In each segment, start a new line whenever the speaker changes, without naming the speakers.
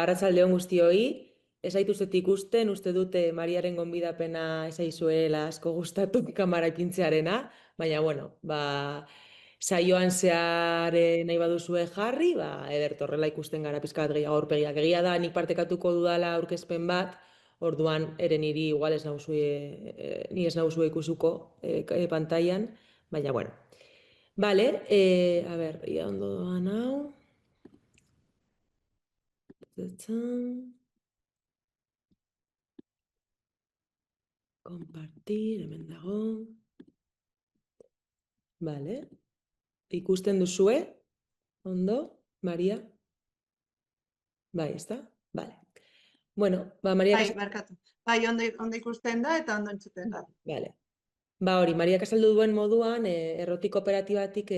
Arratsalde on guztioi, ez zaituztet ikusten, uste dute Mariaren gonbidapena ez zaizuela asko gustatu kamara ipintzearena, baina bueno, saioan zearen nahi baduzue jarri, ederto horrela ikusten gara pizka bat gehiago aurpegiak. Egia da, nik partekatuko dudala aurkezpen bat, orduan ere niri igual ez nauzue, ni ez nauzue ikusuko pantailan, baina bueno. Vale, a ber, ia ondo doan hau. Compartir, hemen dago. Vale. Ikusten duzue? Ondo, Maria? Bai, ezta? Vale. Bueno, Maria...
Bai, barkatu. Bai, ondo ikusten da eta ondo entzuten da.
Vale. Hori, Mariak azaldu duen moduan, errotik kooperatibatik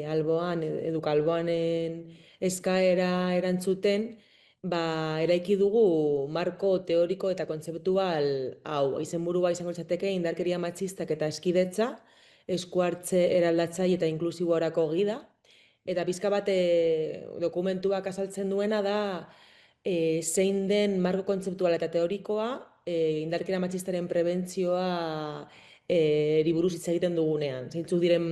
alboan, edukalboanen eskaera erantzuten, eraiki dugu marko teoriko eta kontzeptual hau, izenburua izango litzateke indarkeria matxistak eta eskidetza, eskuartze eraldatzaile eta inklusiborako gida, eta pizka bat dokumentuak azaltzen duena da zein den marko kontzeptuala eta teorikoa indarkeria matxistaren prebentzioa buruz hitz egiten dugunean. Zeintzuk diren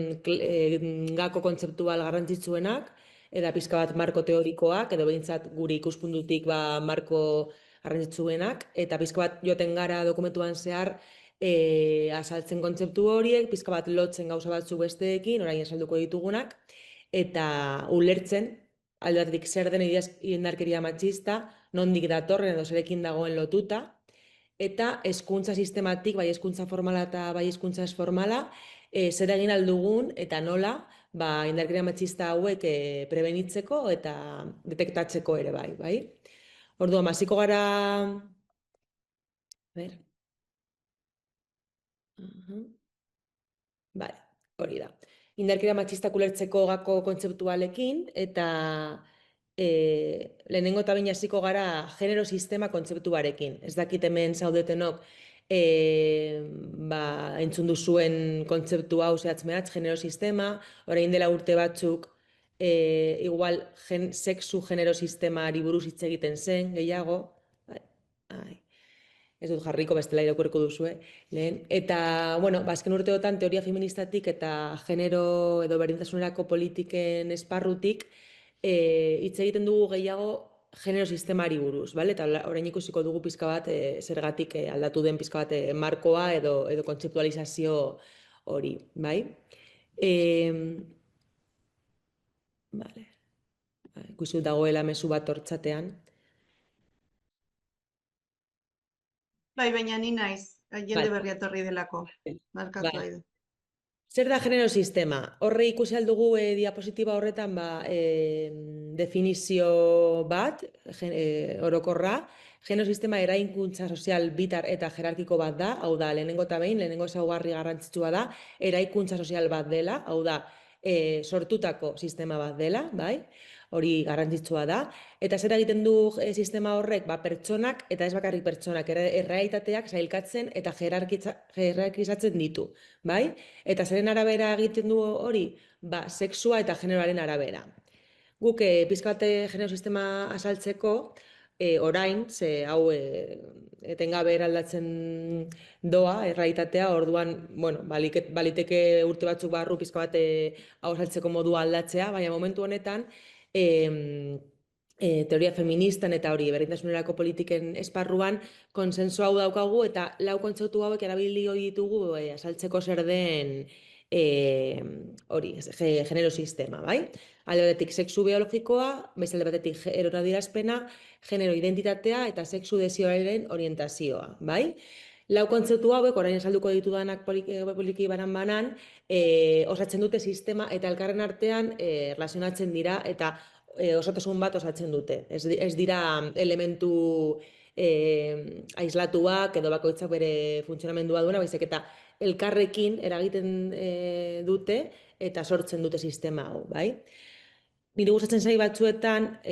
gako kontzeptual garrantzitsuenak, eta pizka bat marko teorikoak, edo behintzat guri ikuspuntutik marko garrantzitsuenak, eta pizka bat joten gara dokumentuan zehar azaltzen kontzeptu horiek, pizka bat lotzen gauza batzuk besteekin, orain esalduko ditugunak, eta ulertzen, alde batetik zer den indarkeria matxista, nondik datorren edo zerekin dagoen lotuta, eta hezkuntza sistematik, bai hezkuntza formala eta bai hezkuntza ez formala, zer egin aldugun eta nola indarkeria matxista hauek prebenitzeko eta detektatzeko ere bai. Orduan, hasiko gara... Vale, hori da. Indarkeria matxistak ulertzeko gako kontzeptualekin, eta lehenengo eta baina hasiko gara genero sistema kontzeptuarekin. Ez dakit hemen zaudetenok entzun duzuen kontzeptu hau zehatz mehatz, genero sistema, orain dela urte batzuk igual sexu genero sistemari buruz hitz egiten zen, gehiago. Ez dut jarriko, bestela irakurriko duzue, lehen. Eta, bueno, azken urteotan teoria feministatik eta genero edo berdintasunerako politiken esparrutik hitz egiten dugu gehiago genero sistemari buruz, bale? Eta orain ikusiko dugu pizka bat zergatik aldatu den pizka bat markoa edo kontzeptualizazio hori, bai? Vale. Ikusi dagoela mezu bat hortzatean.
Bai, baina ni naiz, jende berria etorri delako. Markatu nahi du.
Zer da genero sistema? Horre ikusi aldugu diapositiba horretan definizio bat, orokorra. Genero sistema eraikuntza sozial bitar eta jerarkiko bat da, hau da, lehenengo eta behin, lehenengo ezaugarri garrantzitsua da, eraikuntza sozial bat dela, hau da, sortutako sistema bat dela, bai? Hori garrantzitsua da. Eta zer egiten du sistema horrek, pertsonak, eta ez bakarrik pertsonak, errealitateak sailkatzen eta jerarkizatzen ditu, bai? Eta zeren arabera egiten du hori, sexua eta generoaren arabera. Guk pizka bat genero sistema azaltzeko, orain, ze hau etengabe eraldatzen doa, errealitatea, orduan, bueno, baliteke urte batzuk barru pizka bat hau azaltzeko modua aldatzea, baina momentu honetan, teoria feministan eta hori berdintasunerako politiken esparruan konsensu hau daukagu eta lau kontzeptu hauek erabili ditugu azaltzeko zer den hori, genero sistema, bai? Alde batetik sexu biologikoa, beste alde batetik genero adierazpena, genero identitatea eta sexu desioaren orientazioa, bai? Lau kontzeptu hauek, orain esalduko ditudanak poliki banan, osatzen dute sistema eta elkarren artean erlazionatzen dira eta osotasun bat osatzen dute. Ez dira elementu aislatuak edo bakoitzak bere funtzionamendua duena, baizik eta elkarrekin eragiten dute eta sortzen dute sistema hau, bai? Nire gustatzen zai batzuetan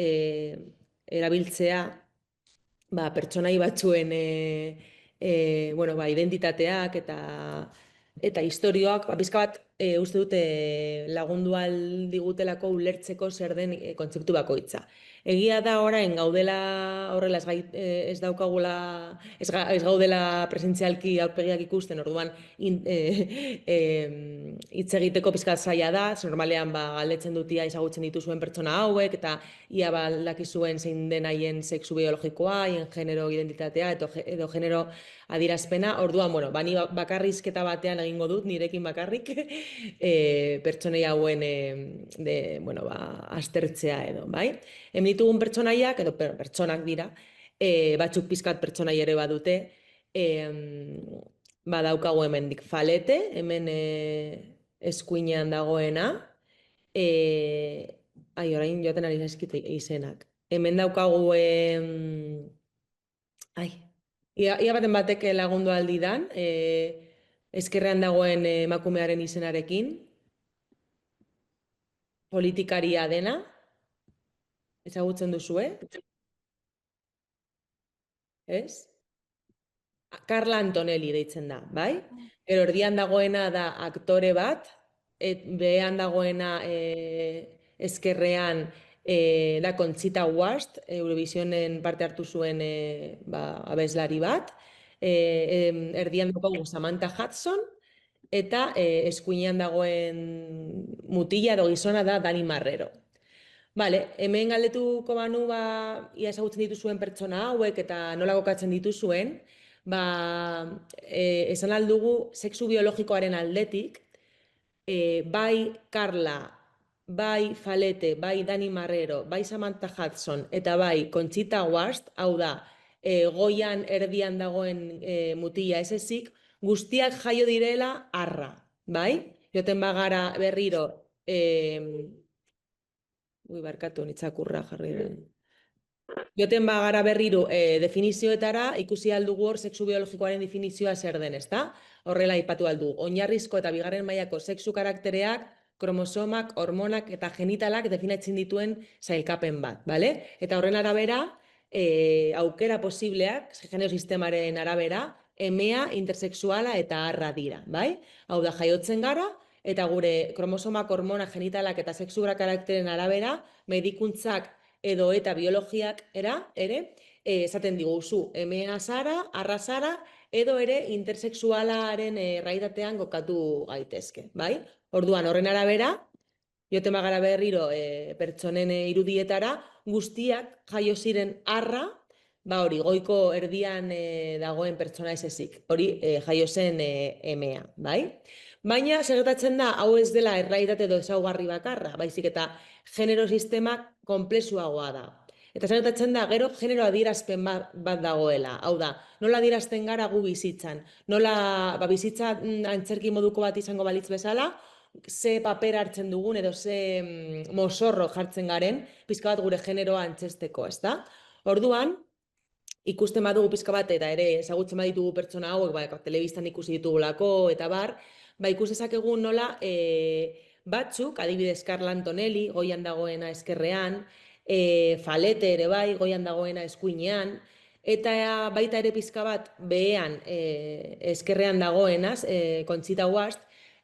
erabiltzea pertsonai batzuen identitateak eta historioak, pizka bat uste dute lagundu aldigutelako ulertzeko zer den kontzeptu bakoitza. Egia da orain gaudela horrela ez daukagula, ez gaudela presentzialki aurpegiak ikusten, orduan hitz egiteko pizkat zaila da, normalean galdetzen dutia ezagutzen dituzuen pertsona hauek, eta ia dakizuen zein den haien sexu biologikoa, haien genero identitatea, edo genero adierazpena, orduan, bueno, bani bakarrizketa batean egingo dut, nirekin bakarrik, pertsonei hauen bueno, aztertzea edo, bai? Hemen ditugun pertsonaiak, edo pertsonak dira, batzuk pizkat pertsonai ere badute, badaukagu hemendik Falete, hemen eskuinean dagoena, orain joaten ari zaizkit izenak. Hemen daukagu, ia baten batek lagundu aldidan, ezkerrean dagoen emakumearen izenarekin, politikaria dena, ezagutzen duzue, ez? Carla Antonelli deitzen da, bai? Gero erdian dagoena da aktore bat, behean dagoena ezkerrean da Conchita Wurst, Eurovisionen parte hartu zuen abeslari bat, erdian dagoen Samantha Hudson, eta eskuinean dagoen mutila edo gizona da Dani Marrero. Vale, hemen galdetuko banu ia ezagutzen dituzuen pertsona hauek eta nola kokatzen dituzuen, esan aldugu sexu biologikoaren aldetik, bai Carla, bai Falete, bai Dani Marrero, bai Samantha Hudson eta bai Conchita Wurst, hau da, goian erdian dagoen mutila ez ezik, guztiak jaio direla arra, bai? Joten bagara berriro, barkatu, nitzakurra jarri da. Joten bagara berriro definizioetara, ikusi aldugu hor sexu biologikoaren definizioa zer den, ezta? Horrela aipatu aldu. Oinarrizko eta bigarren mailako sexu karaktereak, kromosomak, hormonak eta genitalak definatzen dituen sailkapen bat, bale? Eta horren arabera, aukera posibleak, genero sistemaren arabera, emea, intersexuala eta arra dira, bai? Hau da, jaiotzen gara, eta gure kromosomak, hormonak, genitalak eta sexura karakteren arabera, medikuntzak edo eta biologiak ere, esaten diguzu, emea zara, arra zara, edo ere intersexualaren erraitatean gokatu gaitezke, bai? Orduan, horren arabera, joten bagara berriro pertsonen irudietara, guztiak jaio ziren arra, hori, goiko erdian dagoen pertsona ez ezik, hori jaio zen emea, bai? Baina, zer gertatzen da, hau ez dela erraitate edo ezaugarri bakarra, baizik eta genero sistema konplexuagoa da. Eta zer gertatzen da, gero genero adierazpen bat dagoela. Hau da, nola adierazten gara gu bizitzan. Nola bizitza antzerki moduko bat izango balitz bezala, ze paper hartzen dugun edo ze mosorro jartzen garen, pizka bat gure generoa antzesteko, ezta? Orduan, ikusten badugu pizka bat eta ere ezagutzen baditugu pertsona hauek, telebistan ikusi ditugulako eta bar, ikus dezakegu nola batzuk, adibidez Carla Antonelli, goian dagoena eskerrean, Falete ere bai, goian dagoena eskuinean, eta baita ere pizka bat behean eskerrean dagoenaz, Conchita Wurst,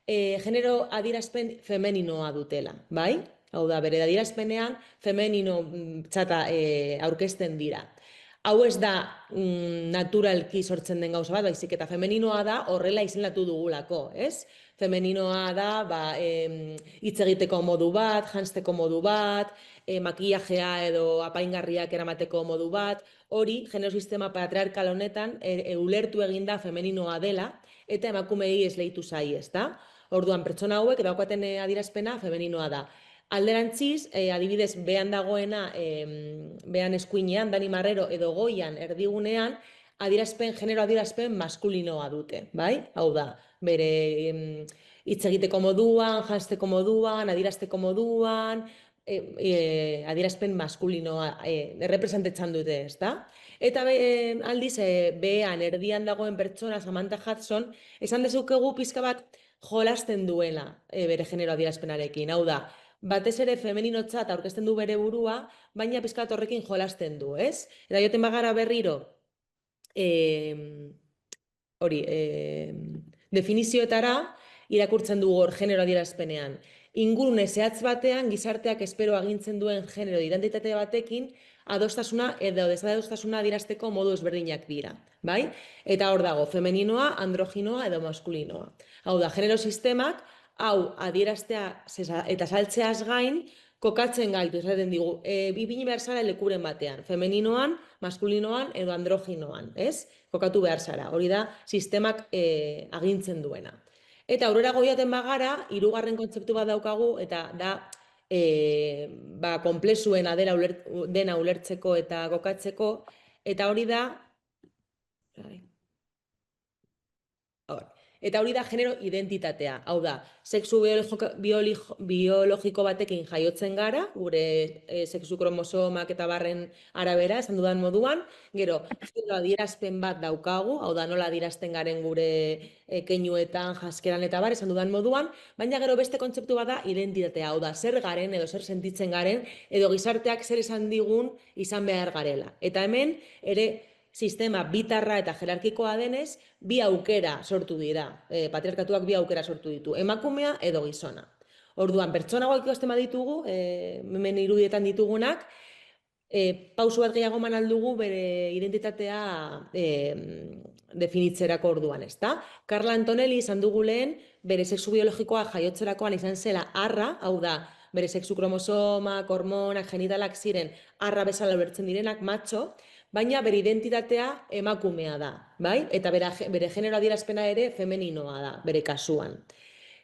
genero adierazpen femeninoa dutela, bai? Hau da, bere adierazpenean femenino txata aurkezten dira. Hau ez da naturalki sortzen den gauza bat, baizik eta femeninoa da horrela izendatu dugulako, ez? Femeninoa da hitz egiteko modu bat, janzteko modu bat, makillajea edo apaingarriak eramateko modu bat, hori genero sistema patriarkal honetan ulertu eginda femeninoa dela eta emakumei esleitu zai, ezta? Orduan pertsona hauek daukaten adierazpena femeninoa da. Alderantziz, adibidez, behan dagoena, behan eskuinean, Dani Marrero edo goian erdigunean, genero adierazpen maskulinoa dute, bai? Hau da, bere hitz egiteko moduan, janzteko moduan, adierazteko moduan, adierazpen maskulinoa errepresentetzen dute, ezta? Eta aldiz, behan erdian dagoen pertsona, Samantha Hudson, esan dezukegu pizka bat jolasten duela bere genero adierazpenarekin, hau da, batez ere femeninotzat aurkezten du bere burua, baina pizkat horrekin jolasten du, ez? Eta joten bagara berriro, definizioetara irakurtzen du hor genero adierazpenean. ingurune zehatz batean gizarteak espero agintzen duen genero identitate batekin adostasuna edo desadostasuna adierazteko modu ezberdinak dira, bai? Eta hor dago, femeninoa, androginoa edo maskulinoa. Hau da, genero sistemak, hau adieraztea eta saltzeaz gain, kokatzen gaitu, esaten digu, ipini behar zara lekuren batean, femeninoan, maskulinoan edo androginoan, ez? Kokatu behar zara, hori da sistemak agintzen duena. Eta aurrera goiaten bagara, hirugarren kontzeptu bat daukagu, eta da konplexuena dena ulertzeko eta kokatzeko, eta hori da, eta hori da genero identitatea, hau da, sexu biologiko batekin jaiotzen gara, gure sexu kromosomak eta barren arabera, esan dudan moduan, gero, genero adierazpen bat daukagu, hau da, nola adierazten garen gure keinuetan, jaskeran eta bar, esan dudan moduan, baina gero beste kontzeptu bat da identitatea, hau da, zer garen edo zer sentitzen garen, edo gizarteak zer esan digun izan behar garela. Eta hemen, ere, sistema bitarra eta jerarkikoa denez, bi aukera sortu dira. Patriarkatuak bi aukera sortu ditu. Emakumea edo gizona. Orduan, pertsona ikusten baditugu, hemen irudietan ditugunak, pauso bat gehiago eman aldugu bere identitatea definitzerako orduan, ezta? Carla Antonelli izan dugu lehen, bere sexu biologikoa jaiotzerakoan izan zela arra, hau da, bere sexu kromosomak, hormonak, genitalak ziren arra bezala ulertzen direnak, macho, baina bere identitatea emakumea da, bai? Eta bere genero adierazpena ere femeninoa da, bere kasuan.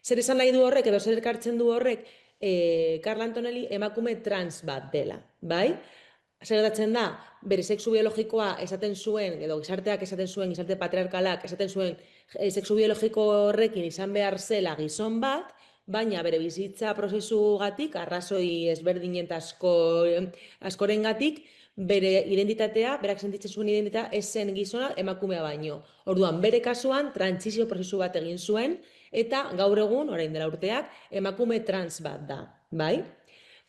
Zer esan nahi du horrek, edo zer ekartzen du horrek, Carla Antonelli emakume trans bat dela, bai? Zer gertatzen da, bere sexu biologikoa esaten zuen, edo gizarteak esaten zuen, gizarte patriarkalak esaten zuen, sexu biologiko horrekin izan behar zela gizon bat, baina bere bizitza prozesugatik, arrazoi ezberdinen askorengatik, bere identitatea, berak sentitzen zuen identitatea, ez zen gizona emakumea baino. Orduan, bere kasuan, trantsizio prozesu bat egin zuen, eta gaur egun, orain dela urteak, emakume trans bat da, bai?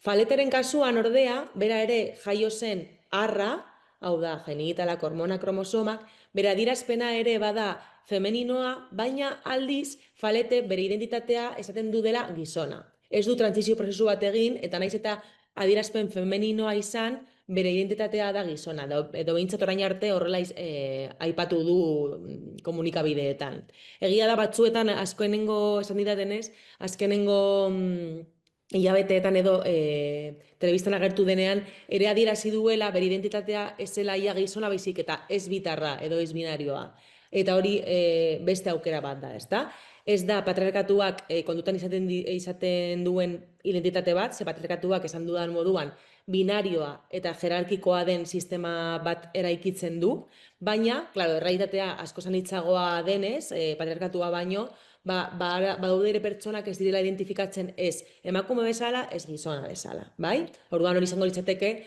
Faleteren kasuan ordea, bera ere jaio zen arra, hau da, genitalak, hormonak, kromosomak, bere adierazpena ere bada femeninoa, baina aldiz, Falete bere identitatea esaten du dela gizona. Ez du trantsizio prozesu bat egin, eta naiz eta adierazpen femeninoa izan, bere identitatea da gizona, edo behintzat orain arte horrela aipatu du komunikabideetan. Egia da batzuetan, azkenengo, esan didatenez, azkenengo hilabeteetan edo telebistan agertu denean, ere adierazi duela bere identitatea ez zela ia gizona baizik eta ez bitarra edo ez binarioa. Eta hori beste aukera bat da, ezta? Ez da patriarkatuak kontutan izaten duen identitate bat, ze patriarkatuak esan dudan moduan binarioa eta jerarkikoa den sistema bat eraikitzen du, baina, klaro, errealitatea asko zanitzagoa denez, patriarkatua baino, badaude ere pertsonak ez direla identifikatzen ez emakume bezala, ez gizona bezala, bai? Orduan hori izango litzateke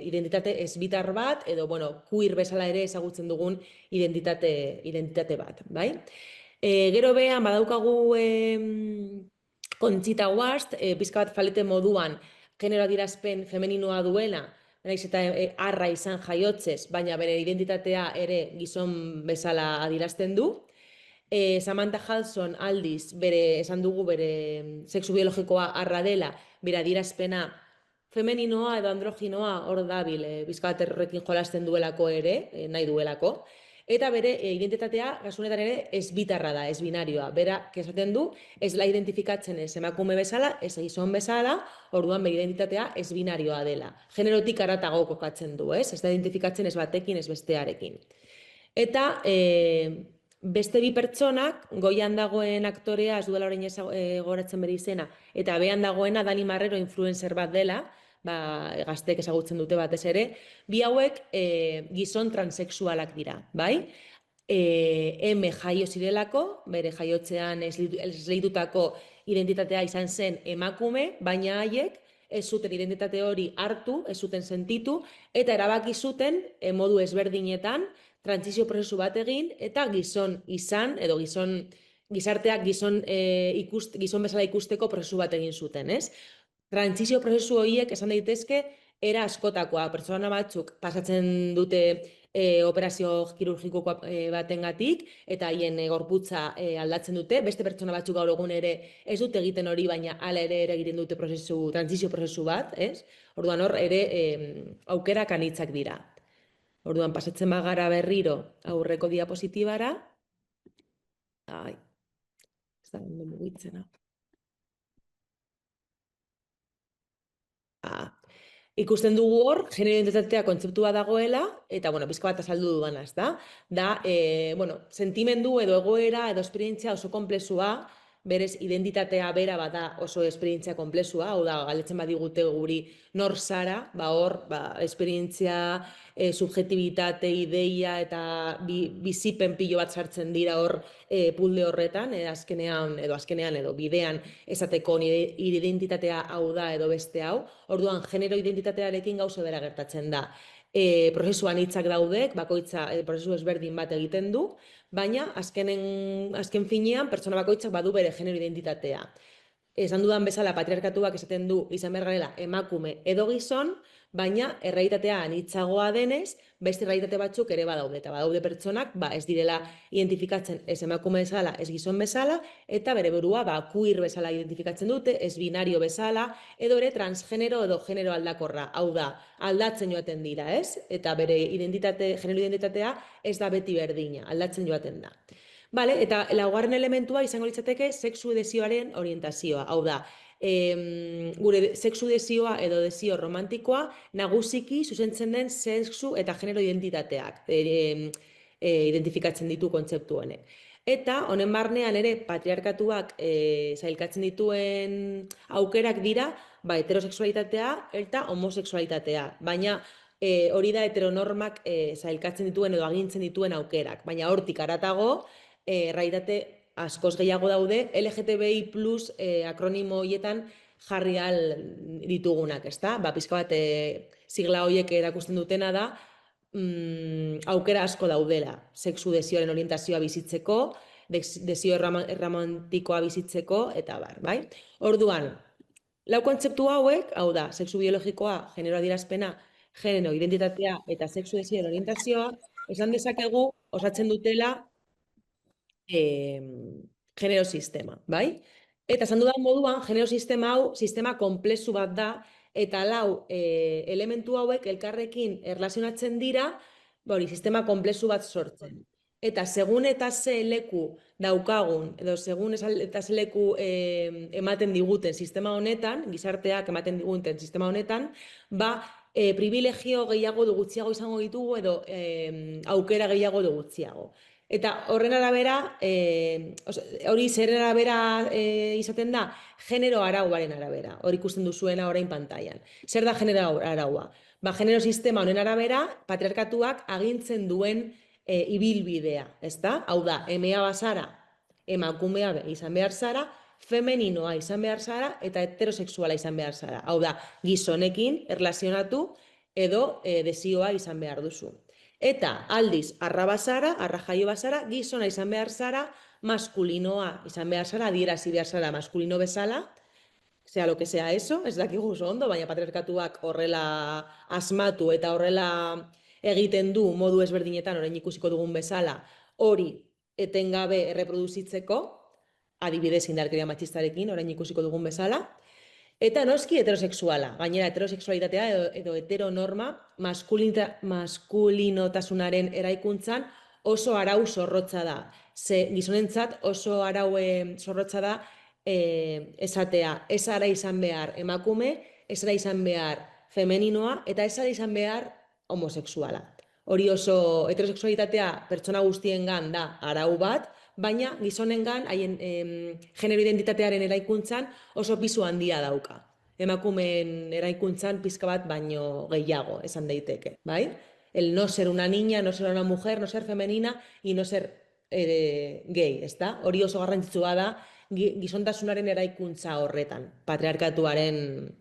identitate ezbitar bat, edo, bueno, queer bezala ere ezagutzen dugun identitate bat, bai? Gero behan, badaukagu Conchita Wurst, pizka bat Falete moduan, genero adierazpen femeninoa duela, naiz eta arra izan jaiotzez, baina bere identitatea ere gizon bezala adierazten du. Samantha Hudson aldiz, esan dugu bere sexu biologikoa arra dela, bere adierazpena femeninoa edo androginoa hor dabil, pizka bat horrekin jolasten duelako ere, nahi duelako. Eta bere identitatea, kasunetan ere, ez bitarra da, ez binarioa. Bera, esaten du, ez la identifikatzen ez emakume bezala, ez gizon bezala, orduan bere identitatea ez binarioa dela. Generotik haratago kokatzen du, ez? Ez da identifikatzen ez batekin, ez bestearekin. Eta beste bi pertsonak, goian dagoen aktorea, ez duela orain goratzen bere izena, eta behan dagoena Dani Marrero influencer bat dela, gazteek ezagutzen dute batez ere, bi hauek gizon transexualak dira, bai? M jaio zirelako, bere jaiotzean esleitutako identitatea izan zen emakume, baina haiek ez zuten identitate hori hartu, ez zuten sentitu, eta erabaki zuten modu ezberdinetan trantsizio prozesu bat egin, eta gizon izan, edo gizarteak gizon bezala ikusteko prozesu bat egin zuten, ez? Trantsizio prozesu horiek esan daitezke era askotakoa, pertsona batzuk pasatzen dute operazio kirurgiko batengatik, eta haien gorputza aldatzen dute. Beste pertsona batzuk gaur egun ere ez dute egiten hori, baina hala ere egiten dute transizio prozesu bat, ez? Orduan hor ere aukerak anitzak dira. Orduan pasatzen bagara berriro aurreko diapositibara. Ai, ez da ondo mugitzen, hau. Ikusten dugu hor, genero identitatea kontzeptua dagoela, eta, bueno, pizka bat azaldu duana, ez da? Da, bueno, sentimendu edo egoera edo esperientzia oso konplexua, berez identitatea bera bada oso esperientzia konplexua, hau da, galdetzen badigute guri nor zara, ba hor, esperientzia, subjektibitate, ideia eta bizipen pilo bat sartzen dira hor pulde horretan, azkenean edo bidean esateko nire identitatea hau da edo beste hau. Orduan, genero identitatearekin gauza bera gertatzen da. Prozesuan hitzak daudek, bakoitza prozesu ezberdin bat egiten du, baina azken finean pertsona bakoitzak badu bere genero identitatea. Esan dudan bezala patriarkatuak esaten du izan behar garela emakume edo gizon, baina errealitatea anitzagoa denez, beste errealitate batzuk ere badaude, eta badaude pertsonak ez direla identifikatzen ez emakume bezala, ez gizon bezala, eta bere burua queer bezala identifikatzen dute, ez binario bezala, edo ere transgenero edo genero aldakorra, hau da, aldatzen joaten dira, ez? Eta bere genero identitatea ez da beti berdina, aldatzen joaten da. Vale, eta laugarren elementua izango litzateke sexu desioaren orientazioa. Hau da, gure sexu desioa edo desio romantikoa nagusiki zuzentzen den sexu eta genero identitateak identifikatzen ditu kontzeptu honek. Eta honen barnean ere patriarkatuak sailkatzen dituen aukerak dira heterosexualitatea eta homosexualitatea. Baina hori da heteronormak sailkatzen dituen edo agintzen dituen aukerak. Baina hortik haratago, errealitate askoz gehiago daude, LGTBI plus akronimo horietan jarri al ditugunak, ezta? Pizka bat sigla horiek erakusten dutena da, aukera asko daudela, sexu desioaren orientazioa bizitzeko, desio erromantikoa bizitzeko, eta bai? Orduan, lau kontzeptu hauek, hau da, sexu biologikoa, genero adierazpena, genero identitatea eta sexu desioaren orientazioa, esan dezakegu osatzen dutela genero sistema, bai? Eta esan dudan moduan, genero sistema hau, sistema konplexu bat da, eta lau elementu hauek elkarrekin erlazionatzen dira, sistema konplexu bat sortzen. Eta segun eta ze leku daukagun, edo segun eta ze leku ematen diguten sistema honetan, gizarteak ematen diguten sistema honetan, privilegio gehiago du gutxiago izango ditugu, edo aukera gehiago du gutxiago. Eta horren arabera, hori zeren arabera izaten da, genero arauaren arabera, hori ikusten duzuena orain pantailan. Zer da genero araua? Genero sistema honen arabera, patriarkatuak agintzen duen ibilbidea, ezta? Hau da, emea bazara, emakumea izan behar zara, femeninoa izan behar zara, eta heterosexuala izan behar zara. Hau da, gizonekin erlazionatu edo desioa izan behar duzu. Eta aldiz, arra jaio bazara, gizona izan behar zara, maskulinoa izan behar zara, adierazi behar zara maskulino bezala, sea lo que sea eso, ez dakigu oso ondo, baina patriarkatuak horrela asmatu eta horrela egiten du modu ezberdinetan orain ikusiko dugun bezala, hori etengabe erreproduzitzeko, adibidez indarkeria matxistarekin orain ikusiko dugun bezala, eta noski heterosexuala, gainera heterosexualitatea edo heteronorma maskulinotasunaren eraikuntzan oso arau zorrotza da. Ze gizonentzat oso arau zorrotza da esatea, ez ara izan behar emakume, ez ara izan behar femeninoa, eta ez ara izan behar homosexuala. Hori oso heterosexualitatea pertsona guztiengan da arau bat, baina gizonengan haien genero identitatearen eraikuntzan oso pisu handia dauka. Emakumeen eraikuntzan pizka bat baino gehiago esan daiteke, bai? El no ser una niña, no ser una mujer, no ser femenina y no ser gay, ezta? Hori oso garrantzitsua da gizontasunaren eraikuntza horretan, patriarkatuaren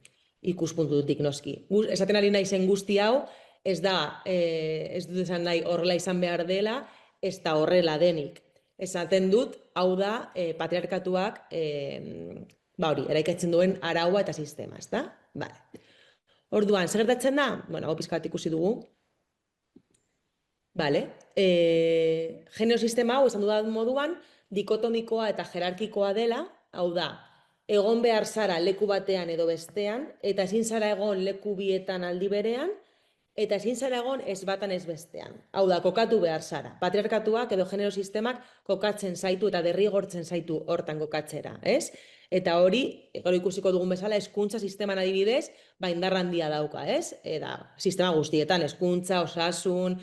ikuspuntutik noski. Esaten ari naizen guzti hau, ez dut esan nahi horrela izan behar dela, ez da horrela denik. Esaten dut, hau da, patriarkatuak eraikatzen duen araua eta sistema, ezta? Orduan, zer gertatzen da? Bueno, hau pizka bat ikusi dugu. Vale. Genero sistema hau, esan dudan moduan, dikotomikoa eta jerarkikoa dela, hau da, egon behar zara leku batean edo bestean, eta ezin zara egon leku bietan aldi berean, eta ezin zara egon ez batan ez bestean. Hau da, kokatu behar zara. Patriarkatuak edo genero sistemak kokatzen zaitu eta derrigortzen zaitu hortan kokatzera, ez? Eta hori, gero ikusiko dugun bezala, hezkuntza sisteman adibidez, indarra handia dauka, ez? Eta sistema guztietan, hezkuntza, osasun,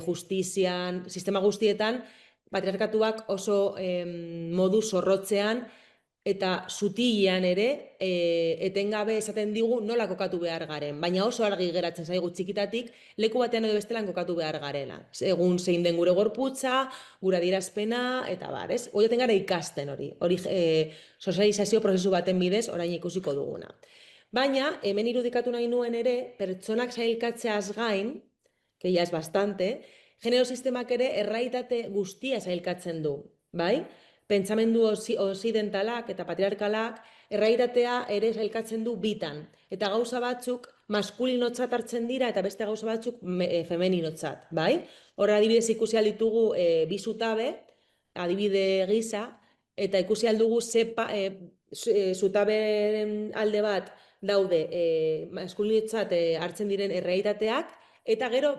justizian, sistema guztietan, patriarkatuak oso modu zorrotzean eta sutilean ere etengabe esaten digu nola kokatu behar garen, baina oso argi geratzen zaigu txikitatik leku batean edo bestelan kokatu behar garela. Egun zein den gure gorputza, gure adierazpena, eta bar, ez? Oioten gara ikasten hori sozializazio prozesu baten bidez orain ikusiko duguna. Baina, hemen irudikatu nahi nuen ere, pertsonak sailkatzeaz gain, que ya es bastante, genero sistemak ere erraitate guztia sailkatzen du, bai? Pentsamendu osidentalak eta patriarkalak erraitatea ere sailkatzen du bitan. Eta gauza batzuk maskulinotzat hartzen dira eta beste gauza batzuk femeninotzat, bai? Horra adibidez ikusi ditugu bi zutabe, adibide gisa, eta ikusi aldugu zutaberen alde bat daude maskulinotzat hartzen diren erraitateak, eta gero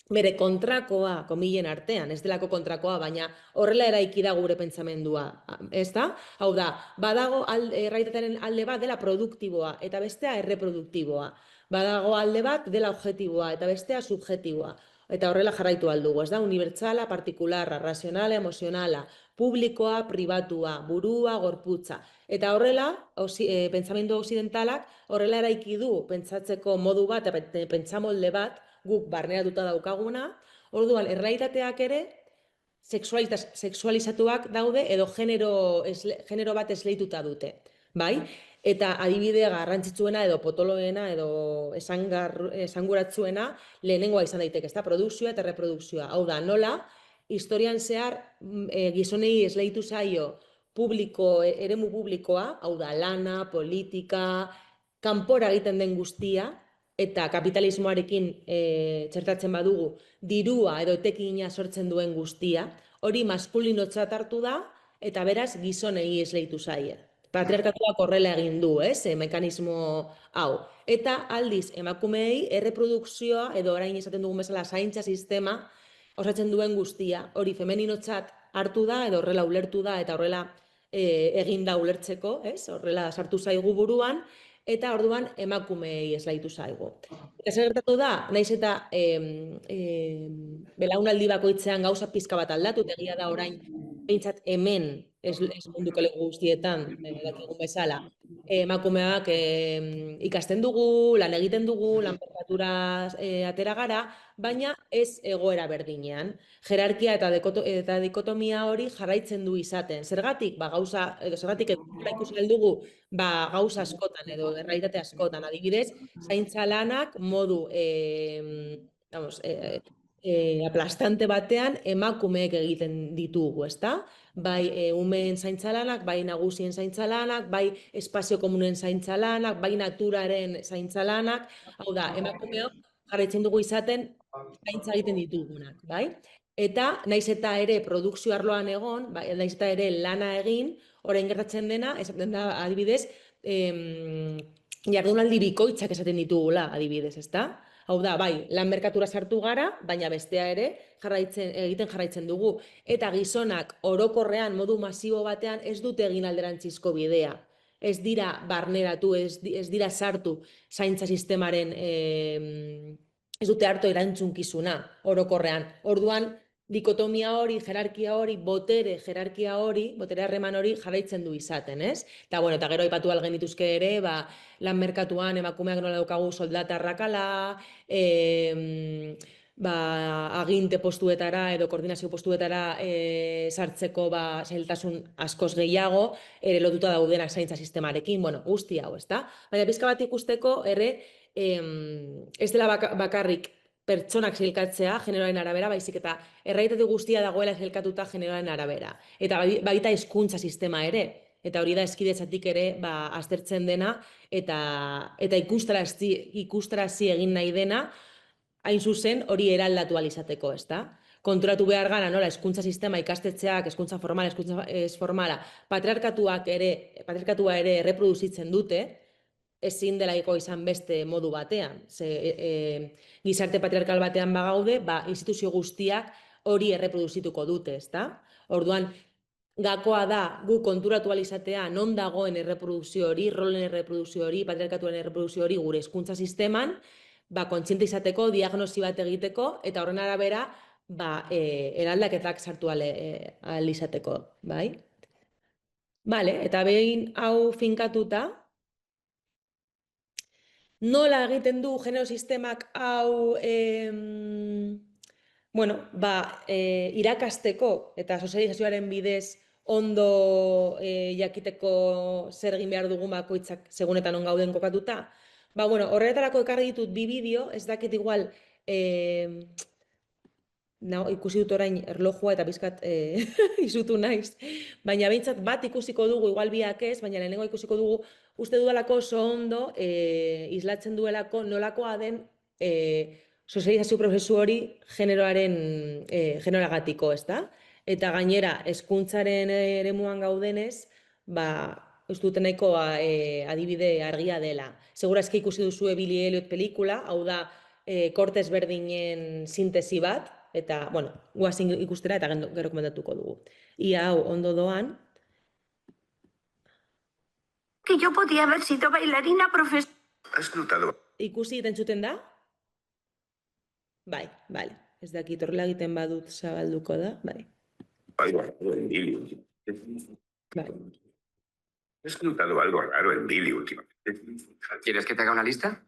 bere kontrakoa, komilen artean, ez delako kontrakoa, baina horrela eraiki da gure pentsamendua, ez da? Hau da, badago erraitatearen alde bat dela produktiboa, eta bestea erreproduktiboa. Badago alde bat dela objektiboa, eta bestea subjektiboa. Eta horrela jarraitu aldugu, ez da? Unibertsala, partikularra, razionala, emozionala, publikoa, pribatua, burua, gorputza. Eta horrela, pentsamendu occidentalak horrela eraiki du pentsatzeko modu bat, pentsamolde bat, guk barneratuta daukaguna, orduan errealitateak ere sexualizatuak daude edo genero bat esleituta dute, bai? Eta adibidea garrantzitsuena edo potoloena edo esanguratsuena lehenengoa izan daiteke, ezta? Produkzioa eta reprodukzioa. Hau da, nola historian zehar gizonei esleitu zaio eremu publikoa, hau da, lana, politika, kanpora egiten den guztia, eta kapitalismoarekin txertatzen badugu dirua edo etekina sortzen duen guztia, hori maskulinotzat hartu da, eta beraz gizonei esleitu zaie. Patriarkatuak horrela egin du, mekanismo hau. Eta aldiz, emakumeei erreprodukzioa edo orain esaten dugun bezala zaintza sistema osatzen duen guztia, hori femeninotzat hartu da edo horrela ulertu da eta horrela egin da ulertzeko, horrela sartu zaigu buruan, eta orduan emakumeei eslaitu zaigu. Eta zer gertatu da, naiz eta belaunaldi bakoitzean gauza pizka bat aldatu, egia da orain, behintzat hemen, ez munduko leku guztietan, dakigun bezala, emakumeak ikasten dugu, lan egiten dugu, lan merkaturaz atera gara, baina ez egoera berdinean. Jerarkia eta dikotomia hori jarraitzen du izaten. Zergatik, gauza, edo zergatik ikusi dugu, gauza askotan edo errealitate askotan. Adibidez, zaintza lanak modu aplastante batean emakumeek egiten ditugu, ezta? Bai umeen zaintza lanak, bai nagusien zaintza lanak, bai espazio komunen zaintza lanak, bai naturaren zaintza lanak. Hau da, emakumeok jarraitzen dugu izaten zaintza egiten ditugunak, bai? Eta naiz eta ere produkzio arloan egon, naiz eta ere lana egin, orain gertatzen dena, esaten da adibidez, jardunaldi bikoitzak esaten ditugula adibidez, ezta? Hau da, bai, lan merkatura sartu gara, baina bestea ere egiten jarraitzen dugu. Eta gizonak orokorrean modu masibo batean ez dute egin alderantzizko bidea. Ez dira barneratu, ez dira sartu zaintza sistemaren, ez dute hartu erantzunkizuna orokorrean. Orduan, dikotomia hori, jerarkia hori, jerarkia hori, botere harreman hori jarraitzen du izaten, ez? Eta, bueno, eta gero aipatu algen dituzke ere, lan merkatuan emakumeak nola daukagu soldata arrakala, aginte postuetara edo koordinazio postuetara sartzeko zailtasun askoz gehiago, ere lotuta daudenak zaintza sistemarekin, bueno, guzti hau, ezta? Baina pizka bat ikusteko, ere, ez dela bakarrik pertsonak sailkatzea generoaren arabera, baizik eta errealitate guztia dagoela sailkatuta generoaren arabera. Eta baita hezkuntza sistema ere, eta hori da hezkidetzatik ere aztertzen dena, eta ikustarazi egin nahi dena, hain zuzen hori eraldatu ahal izateko, ezta? Konturatu behar gara, nola, hezkuntza sistema ikastetxeak, hezkuntza formala, hezkuntza ez formala, patriarkatua ere erreproduzitzen dute, ezin delaiko izan beste modu batean. Gizarte patriarkal batean bagaude, instituzio guztiak hori erreproduzituko dute, ezta? Orduan, gakoa da gu konturatu ahal izatea non dagoen erreprodukzio hori, rolen erreprodukzio hori, patriarkatuaren erreprodukzio hori gure hezkuntza sisteman, kontziente izateko, diagnosi bat egiteko, eta horren arabera, eraldaketak sartu ahal izateko, bai? Bale, eta behin hau finkatuta, nola egiten du genero sistemak hau irakasteko eta sozializazioaren bidez ondo jakiteko zer egin behar dugun bakoitzak segunetan on gauden kokatuta? Horretarako ekarri ditut bi bideo, ez dakit igual ikusi dut orain erlojua eta bizkat izutu naiz, baina behintzat bat ikusiko dugu, igual biak ez, baina lehenengo ikusiko dugu, uste dudalako oso ondo islatzen duelako nolakoa den sozializazio prozesu hori generoagatiko, ezta? Eta gainera, hezkuntzaren eremuan gaudenez, ez dute nahiko adibide argia dela. Segurazki ikusi duzu Billy Elliot pelikula, hau da, korte ezberdinen sintesi bat, eta, guazin ikustera eta gero komentatuko dugu. Ia hau, ondo doan.
Que yo podía haber sido bailarina profesional.
¿Has notado?
Ikusi entzuten da? Bai, bale. Ez dakit horrela egiten badut zabalduko da, bai.
Bai. ¿Has notado algo raro en Billy últimamente?
¿Quieres que te haga una lista?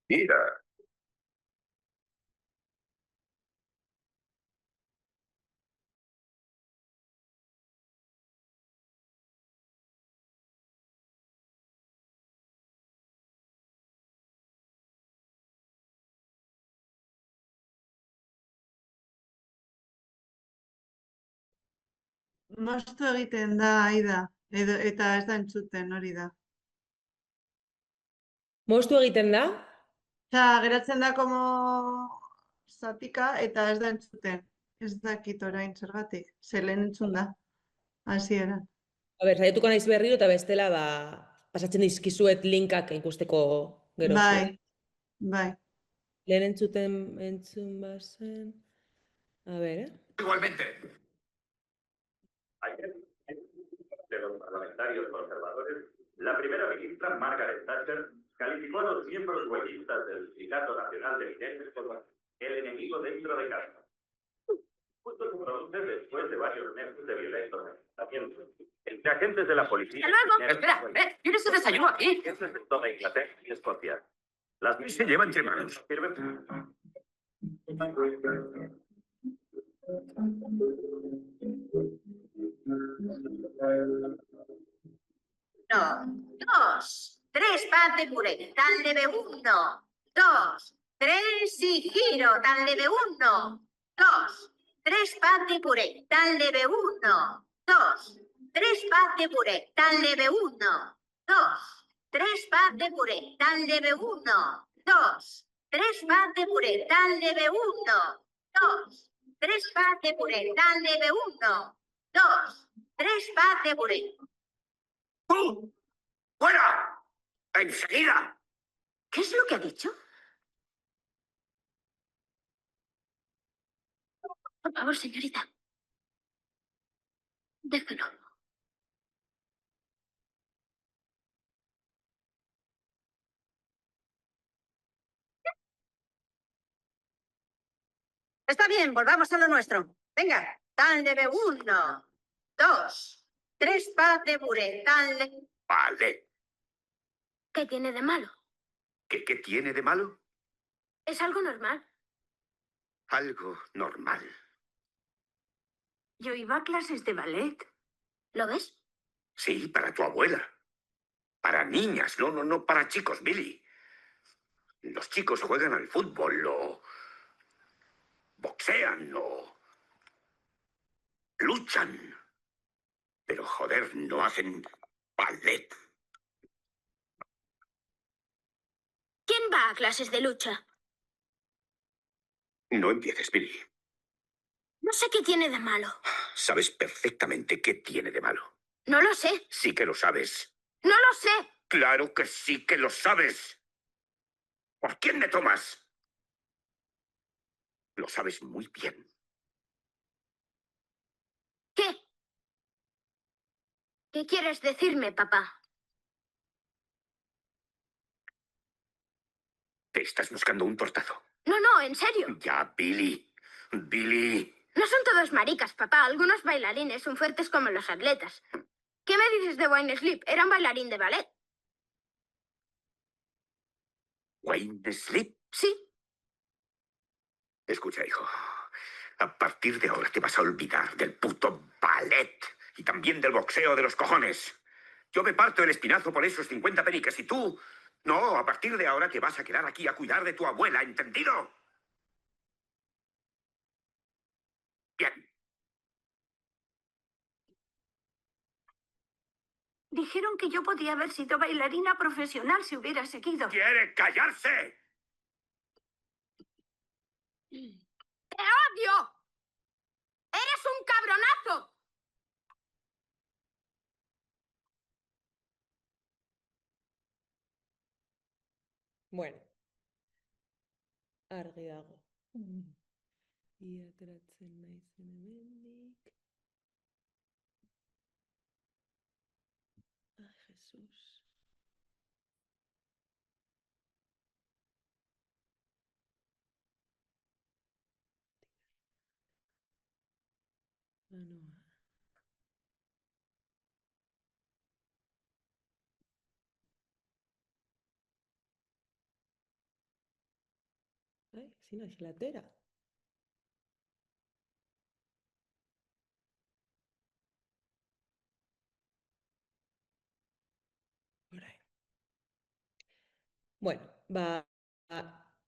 Mira.
Moztu egiten da, Aida, eta ez da entzuten, hori da.
Moztu egiten da?
Geratzen da como zatika eta ez da entzuten. Ez dakit orain zergatik, lehen entzun da, hasieran.
Saiatuko naiz berriro eta bestela pasatzen dizkizuet linkak ikusteko gero.
Bai.
Lehen entzun bazen... A ver,
Igualmente. Ayer, de los parlamentarios conservadores, la primera ministra, Margaret Thatcher, calificó a los miembros huelguistas del Sindicato Nacional de Mineros como el enemigo dentro de casa. Justo se produce después de varios meses de violentos enfrentamientos entre agentes de la policía.
¡Hasta luego! Espera, ¿tienes tu desayuno aquí?
Eso es en toda Inglaterra y Escocia. Las se llevan entre manos.
No, 2, 3 pan de puré, tan leve 1, 2, 3 y giro, tan leve 1, 2, 3 pan de puré, tan leve 1, 2, 3 pan de puré, tan leve 1, 2, 3 pan de puré, tan leve 1, 2, 3 pan de puré, tan leve 1, 2, 3 pan de puré, tan leve 1, 2, 3 pan de puré.
¡Tú! ¡Fuera! ¡Enseguida!
¿Qué es lo que ha dicho? Por favor, señorita. Déjalo. Está bien, volvamos a lo nuestro. Venga, tan leve 1, 2, 3 pan de puré, tan leve...
Vale.
¿Qué tiene de malo?
¿Qué tiene de malo?
Es algo normal.
Algo normal.
Yo iba a clases de ballet. ¿Lo ves?
Sí, para tu abuela. Para niñas, no para chicos, Billy. Los chicos juegan al fútbol, o boxean, o luchan. Pero, joder, no hacen ballet.
¿Quién
¿Quién va a clases de lucha?
No empieces, Billy.
No sé qué tiene de malo.
Sabes perfectamente qué tiene de malo.
No lo sé.
Sí que lo sabes.
No lo sé.
Claro que sí que lo sabes. ¿Por quién me tomas? Lo sabes muy bien.
¿Qué? ¿Qué quieres decirme, papá?
Te estás buscando un tortazo.
No, no, en serio.
Ya, Billy. Billy.
No son todos maricas, papá. Algunos bailarines son fuertes como los atletas. ¿Qué me dices de Wayne Sleep? Era un bailarín de ballet.
Wayne Sleep.
Sí.
Escucha, hijo. A partir de ahora te vas a olvidar del puto ballet y también del boxeo de los cojones. Yo me parto el espinazo por esos 50 peniques y tú... No, a partir de ahora te vas a quedar aquí a cuidar de tu abuela, ¿entendido? Bien.
Dijeron que yo podía haber sido bailarina profesional si hubiera seguido.
¿Quiere callarse?
¡Te odio! ¡Eres un cabronazo!
Bueno, argi dago. Ia ateratzen naizen hemendik. Ai, Jesus. Noa. Ai, ezin naizela atera. Orain. Bueno,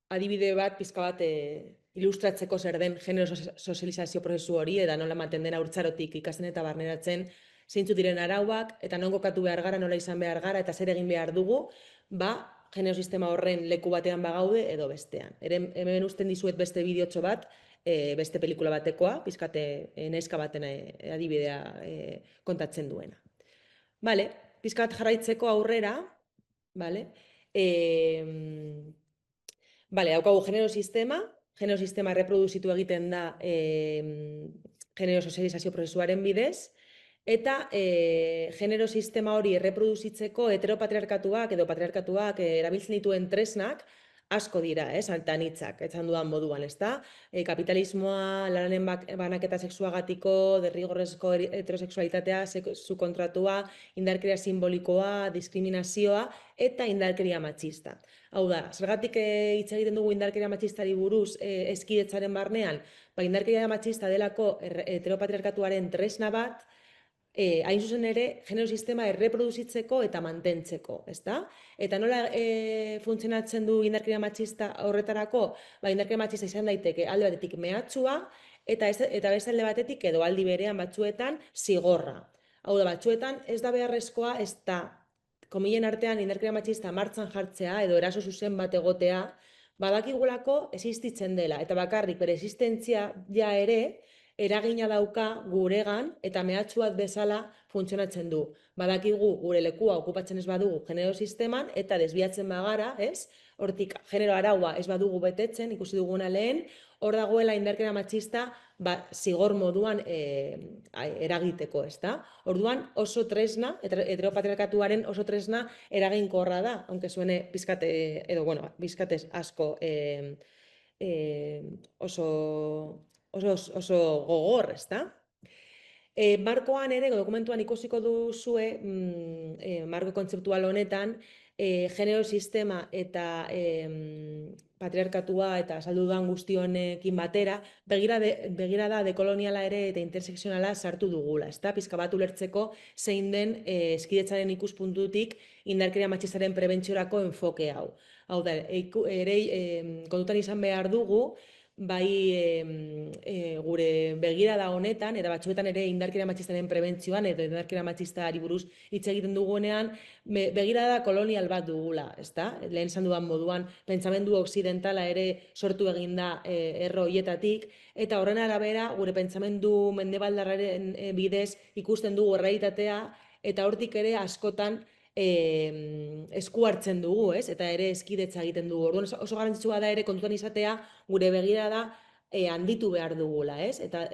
adibide bat, pizka bat, ilustratzeko zer den genero sozializazio prozesu hori, eta nola ematen den haurtzarotik ikasten eta barneratzen zeintzuk diren arauak, eta non kokatu behar gara, nola izan behar gara, eta zer egin behar dugu, genero sistema horren leku batean bagaude edo bestean. Hemen usten dizuet beste bideotxo bat, beste pelikula batekoa, pizkate neska baten adibidea kontatzen duena. Vale, pizkat jarraitzeko aurrera, vale? Vale, daukagu genero sistema reproduzitu egiten da genero sozializazio prozesuaren bidez, eta genero sistema hori erreproduzitzeko heteropatriarkatuak edo patriarkatuak erabiltzen dituen tresnak asko dira, altanitzak, etzan dudan moduan, ezta? Kapitalismoa, lanen banaketa sexuagatiko, derrigorrezko heterosexualitatea, sexu kontratua, indarkeria simbolikoa, diskriminazioa eta indarkeria matxista. Hau da, zergatik hitz egiten dugu indarkeria matxistari buruz eskidetzaren barnean, indarkeria matxista delako heteropatriarkatuaren tresna bat, hain zuzen ere, genero sistema erreproduzitzeko eta mantentzeko, ezta? Eta nola funtzionatzen du indarkeria matxista horretarako? Indarkeria matxista izan daiteke alde batetik mehatxua, eta beste alde batetik edo aldi berean batzuetan zigorra. Hau da, batzuetan ez da beharrezkoa, ez da, komilen artean indarkeria matxista martxan jartzea edo eraso zuzen bat egotea, badakigulako existitzen dela, eta bakarrik bere existentzia ja ere, eragina dauka guregan eta mehatxu bat bezala funtzionatzen du. Badakigu gure lekua okupatzen ez badugu genero sisteman eta desbiatzen bagara, ez? Hortik genero araua ez badugu betetzen, ikusi duguna lehen, hor dagoela indarkeria matxista zigor moduan eragiteko, ezta? Orduan oso tresna, heteropatriarkatuaren oso tresna eraginkorra da, aunque suene pizkate, edo, bueno, pizkatez asko oso gogor, ezta? Markoan ere, dokumentuan ikusiko duzue, marko kontzeptual honetan, genero sistema eta patriarkatua eta saldu dudan guzti honekin batera, begirada dekoloniala ere eta intersekzionala sartu dugula, ezta? Pizka bat ulertzeko zein den eskidetzaren ikuspuntutik indarkeria matxistaren prebentziorako enfoke hau. Hau da, ere kontutan izan behar dugu, gure begirada honetan, eta batzuetan ere indarkeria matxistaren prebentzioan edo indarkeria matxistari buruz hitz egiten dugunean, begirada kolonial bat dugula, ezta? Lehen esan dudan moduan, pentsamendu okzidentala ere sortu egin da erro hietatik, eta horren arabera, gure pentsamendu mendebaldarraren bidez ikusten dugu errealitatea, eta hortik ere askotan esku hartzen dugu, ez? Eta ere eskidetza egiten dugu. Orduan oso garrantzitsua da ere kontuan izatea gure begirada handitu behar dugula, ez? Eta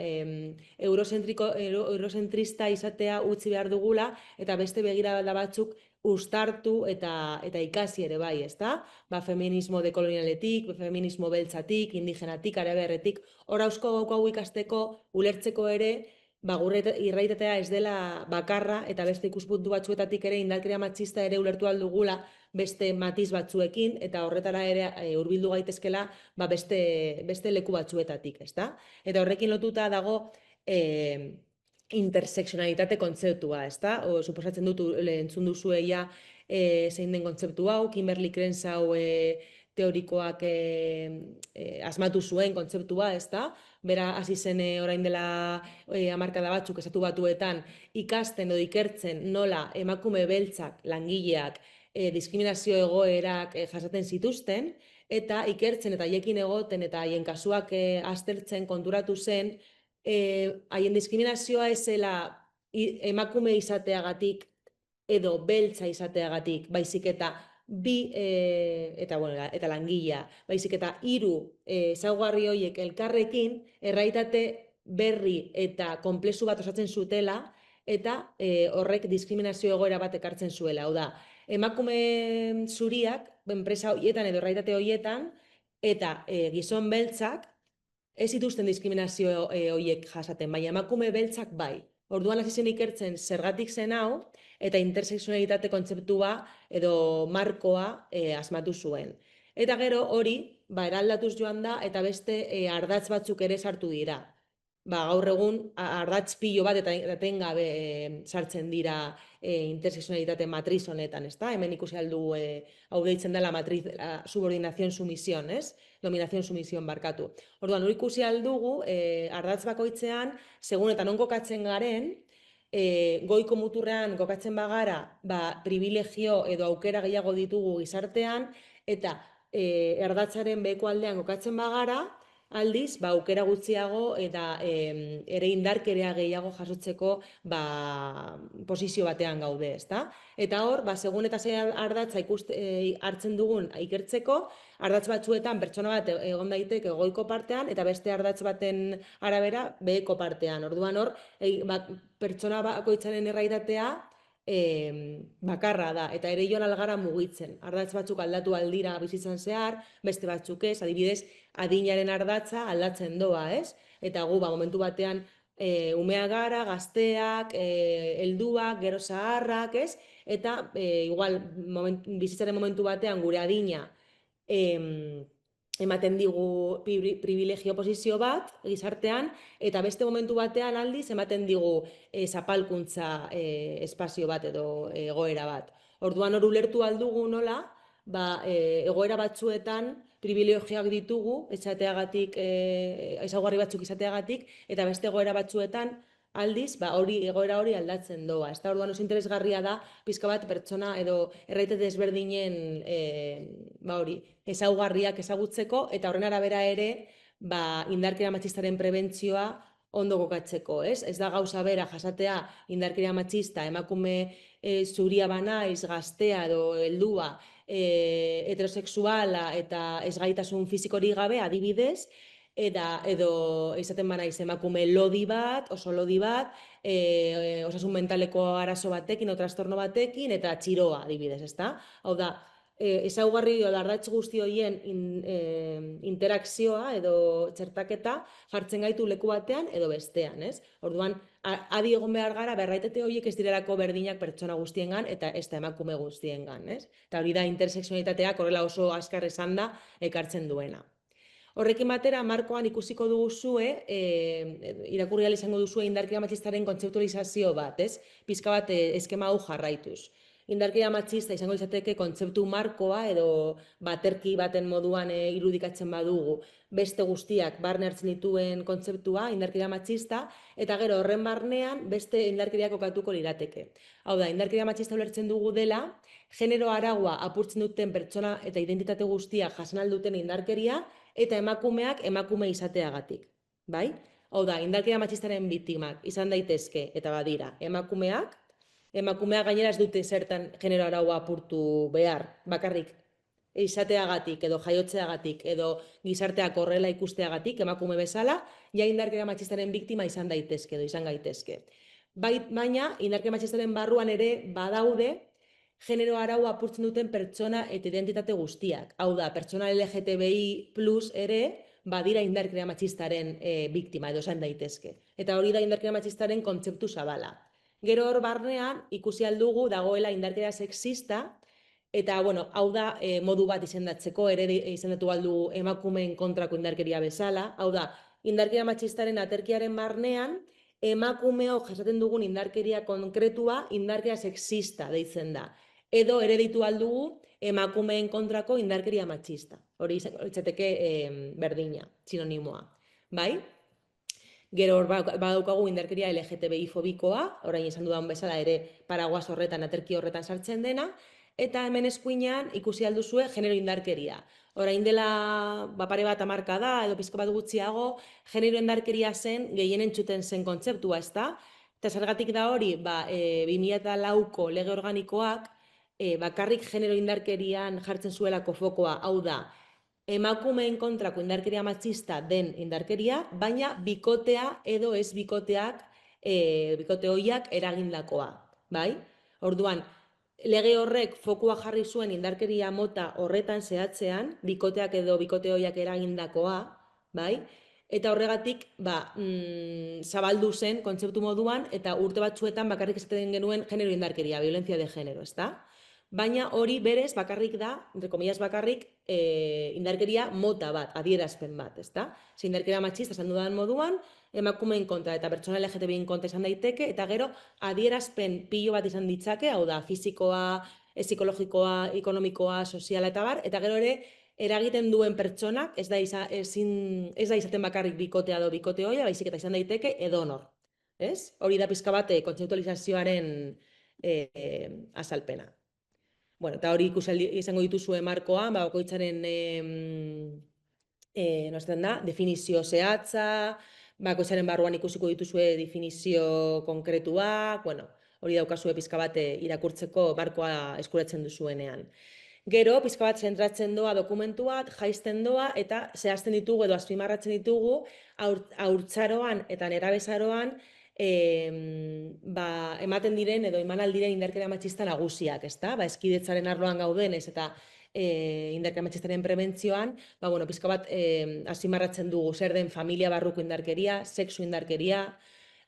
eurozentrista izatea utzi behar dugula, eta beste begirada batzuk uztartu eta ikasi ere bai, ezta? Feminismo dekolonialetik, feminismo beltzatik, indigenatik, araberretik, hor ausko hau ikasteko, ulertzeko ere, gure irraitatea ez dela bakarra eta beste ikuspuntu batzuetatik ere indarkeria matxista ere ulertu aldugula beste matiz batzuekin eta horretara ere hurbildu gaitezkela beste leku batzuetatik, ezta? Eta horrekin lotuta dago interseksionalitate kontzeptua, ezta? Suposatzen dut entzun duzueia zein den kontzeptu hau, Kimberly Crenshaw teorikoak asmatu zuen kontzeptua, ezta? Bera hasi zen orain dela hamarkada batzuk estatu batuetan ikasten edo ikertzen nola emakume beltzak, langileak, diskriminazio egoerak jasaten zituzten, eta ikertzen eta haiekin egoten eta haien kasuak aztertzen konturatu zen, haien diskriminazioa ez zela emakume izateagatik edo beltza izateagatik, baizik eta eta langilea, baizik eta 3 ezaugarri horiek elkarrekin errealitate berri eta konplexu bat osatzen zutela eta horrek diskriminazio egoera bat ekartzen zuela. Hau da, emakume zuriak, enpresa horietan edo errealitate horietan, eta gizon beltzak ez zituzten diskriminazio horiek jasaten, baina emakume beltzak bai. Orduan hasi zen ikertzen zergatik zen hau, eta interseksionalitate kontzeptua edo markoa asmatu zuen. Eta gero hori, eraldatuz joan da, eta beste ardatz batzuk ere sartu dira. Gaur egun ardatz pilo bat eta etengabe sartzen dira interseksionalitate matriz honetan, ezta? Hemen ikusi aldu hau deitzen dela matriz subordinación sumisión, ez? Dominación sumisión barkatu. Orduan, hori ikusi aldugu ardatz bakoitzean, segun eta non kokatzen garen, goiko muturrean kokatzen bagara, privilegio edo aukera gehiago ditugu gizartean, eta erdatzaren beheko aldean kokatzen bagara, aldiz, aukera gutxiago eta ere indarkeria gehiago jasotzeko posizio batean gaude, ezta? Eta hor, segun eta zein ardatza hartzen dugun ikertzeko, ardatz batzuetan pertsona bat egon daiteke goiko partean eta beste ardatz baten arabera beheko partean. Orduan hor, pertsona bakoitzaren errealitatea bakarra da, eta ere joan algara mugitzen. Ardatz batzuk aldatu aldira bizitzan zehar, beste batzuk ez, adibidez, adinaren ardatza aldatzen doa, ez? Eta gu, momentu batean, umea gara, gazteak, helduak, gero zaharrak, ez? Eta, igual, bizitzaren momentu batean gure adina ematen digu privilegio posizio bat gizartean, eta beste momentu batean aldiz ematen digu zapalkuntza espazio bat edo egoera bat. Orduan hor ulertu aldugu nola, egoera batzuetan privilegioak ditugu, ezaugarri batzuk izateagatik, eta beste egoera batzuetan aldiz, egoera hori aldatzen doa. Ez da, orduan oso interesgarria da, pizka bat pertsona edo errealitate desberdinen ezaugarriak ezagutzeko, eta horren arabera ere, indarkeria matxistaren prebentzioa ondo kokatzeko, ez? Ez da gauza bera jasatea indarkeria matxista, emakume zuria banaiz, gaztea edo heldua, heterosexuala eta ezgaitasun fizikorik gabe, adibidez, edo izaten banaiz emakume lodi bat, oso lodi bat, osasun mentaleko arazo batekin, o trastorno batekin, eta txiroa, adibidez, ezta? Hau da, ezaugarri edo ardatz guzti horien interakzioa edo txertaketa jartzen gaitu leku batean edo bestean, ez? Orduan, adi egon behar gara, errealitate horiek ez direlako berdinak pertsona guztiengan eta ez da emakume guztiengan, ez? Eta hori da interseksionalitateak horrela oso azkar esan da ekartzen duena. Horrekin batera, markoan ikusiko duguzue, irakurri ahal izango duzue indarkeria matxistaren kontzeptualizazio bat, ez? Pizka bat eskema hau jarraituz. indarkeria matxista izango izateke kontzeptu markoa edo baterki baten moduan irudikatzen badugu beste guztiak barne hartzen dituen kontzeptua, indarkeria matxista, eta gero horren barnean beste indarkeria kokatuko lirateke. Hau da, indarkeria matxista ulertzen dugu dela, genero araua apurtzen duten pertsona eta identitate guztiak jasan alduten indarkeria eta emakumeak emakume izateagatik. Bai? Hau da, indarkeria matxistaren biktimak izan daitezke, eta badira, emakumeak gainera ez dute zertan genero araua apurtu behar, bakarrik izateagatik edo jaiotzeagatik edo gizarteak horrela ikusteagatik emakume bezala, ja indarkeria matxistaren biktima izan daitezke edo izan gaitezke. Baina, indarkeria matxistaren barruan ere badaude genero araua apurtzen duten pertsona eta identitate guztiak. Hau da, pertsona LGTBI plus ere badira indarkeria matxistaren biktima edo izan daitezke. Eta hori da indarkeria matxistaren kontzeptu zabala. Gero hor barnean ikusi aldugu dagoela indarkeria sexista, eta hau da modu bat izendatzeko, ere izendatu aldugu emakumeen kontrako indarkeria bezala. Hau da, indarkeria matxistaren aterkiaren barnean, emakumeok jasaten dugun indarkeria konkretua indarkeria sexista deitzen da. Edo ere ditu aldugu emakumeen kontrako indarkeria matxista. Hori izateke berdina, sinonimoa. Bai? Gero hor badaukagu indarkeria LGTBI fobikoa, orain esan dudan bezala ere paraguas horretan, aterki horretan sartzen dena, eta hemen eskuinean ikusi alduzue genero indarkeria. Orain dela pare bat hamarkada edo pizka bat gutxiago, genero indarkeria zen gehien entzuten zen kontzeptua, ezta? Eta zergatik da hori, 2004ko lege organikoak bakarrik genero indarkerian jartzen zuelako fokoa, hau da, emakumeen kontrako indarkeria matxista den indarkeria, baina bikotea edo ez bikoteak, bikote horiak eragindakoa, bai? Orduan, lege horrek fokua jarri zuen indarkeria mota horretan zehatzean, bikoteak edo bikote horiak eragindakoa, bai? Eta horregatik, zabaldu zen kontzeptu moduan, eta urte batzuetan bakarrik esaten genuen genero indarkeria, violencia de género, ezta? Baina hori berez bakarrik da, entre comillas bakarrik, indarkeria mota bat, adierazpen bat, ezta? Indarkeria matxista esan dudan moduan, emakumeen kontra eta pertsona LGTBIen kontra izan daiteke, eta gero adierazpen pilo bat izan ditzake, hau da, fisikoa, psikologikoa, ekonomikoa, soziala eta bar, eta gero ere eragiten duen pertsonak ez da izaten bakarrik bikotea edo bikote hoia, baizik eta izan daiteke edonor. Hori da pizka bat kontzeptualizazioaren azalpena. Eta hori izango dituzue markoan, bakoitzaren definizio zehatza, bakoitzaren barruan ikusiko dituzue definizio konkretuak, hori daukazue pizka bat irakurtzeko markoa eskuratzen duzuenean. Gero, pizka bat zentratzen doa dokumentuak, jaisten doa, eta zehazten ditugu edo azpimarratzen ditugu haurtzaroan eta nerabezaroan ematen diren edo eman aldiren indarkeria matxista nagusiak, ezta? Hezkidetzaren arloan gaudenez eta indarkeria matxistaren prebentzioan, pizka bat azpimarratzen dugu zer den familia barruko indarkeria, sexu indarkeria,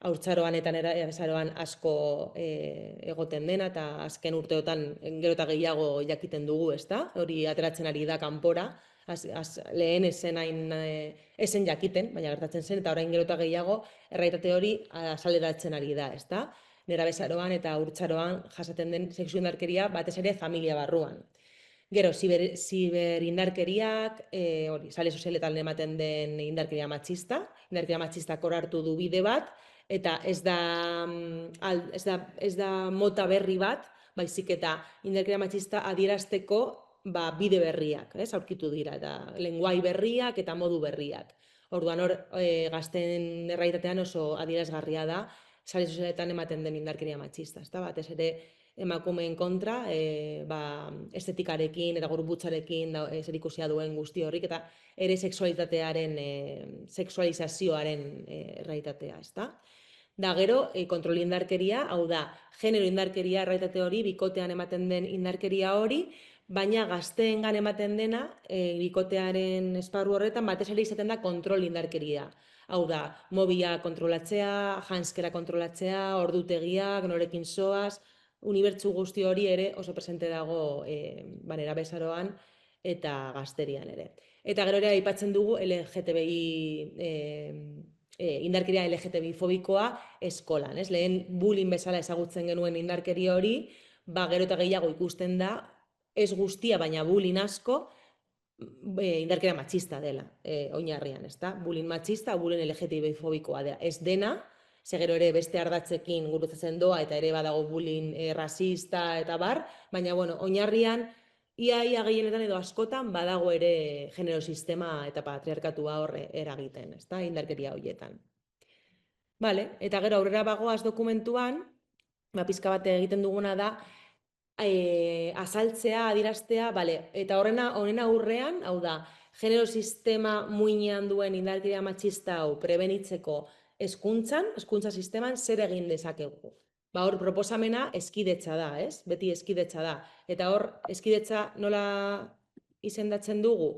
haurtzaroan eta nerabezaroan asko egoten dena, eta azken urteotan gero eta gehiago jakiten dugu, ezta? Hori ateratzen ari da kanpora, lehen esen jakiten, baina gertatzen zen, eta orain gero eta gehiago errealitate hori azaleratzen ari da, ezta? Nerabezaroan eta haurtzaroan jasaten den sexu indarkeria batez ere familia barruan. Gero, ziberindarkeriak, sare sozialetan ematen den indarkeria matxista, indarkeria matxistak hartu du bide bat, eta ez da mota berri bat, baizik eta indarkeria matxista adierazteko bide berriak, aurkitu dira, eta lenguai berriak eta modu berriak. Orduan hor, gazten errealitatean oso adierazgarria da, sare sozialetan ematen den indarkeria matxista, batez ere emakumeen kontra, estetikarekin eta gorputzarekin zerikusia duen guzti horrik, eta ere sexualitatearen, sexualizazioaren errealitatea, ezta? Da gero, kontrol indarkeria, hau da, genero indarkeria errealitate hori, bikotean ematen den indarkeria hori, baina gazteengan ematen dena, bikotearen esparru horretan, batez ere izaten da kontrol indarkeria. Hau da, mobila kontrolatzea, janskera kontrolatzea, ordutegiak, norekin zoaz, unibertsu guzti hori ere oso presente dago nerabezaroan eta gazterian ere. Eta gero ere aipatzen dugu indarkeria LGTBI fobikoa eskolan. Lehen bullying bezala ezagutzen genuen indarkeria hori, gero eta gehiago ikusten da, ez guztia, baina bullying asko, indarkeria matxista dela, oinarrian, ezta? Bullying matxista, bullying LGTB-fobikoa dela. Ez dena, ze gero ere beste ardatzekin gurutzatzen doa, eta ere badago bullying rasista eta bar, baina, bueno, oinarrian, ia gehienetan edo askotan badago ere genero sistema eta patriarkatua horre eragiten, ezta? Indarkeria horietan. Vale, eta gero aurrera bagoaz dokumentuan, pizka bat egiten duguna da, azaltzea, adieraztea, vale, eta honen aurrean, hau da, genero sistema muinean duen indarkeria matxista hau prebenitzeko hezkuntza sisteman zer egin dezakegu. Hor proposamena hezkidetza da, ez? Beti hezkidetza da. Eta hor, hezkidetza nola izendatzen dugu?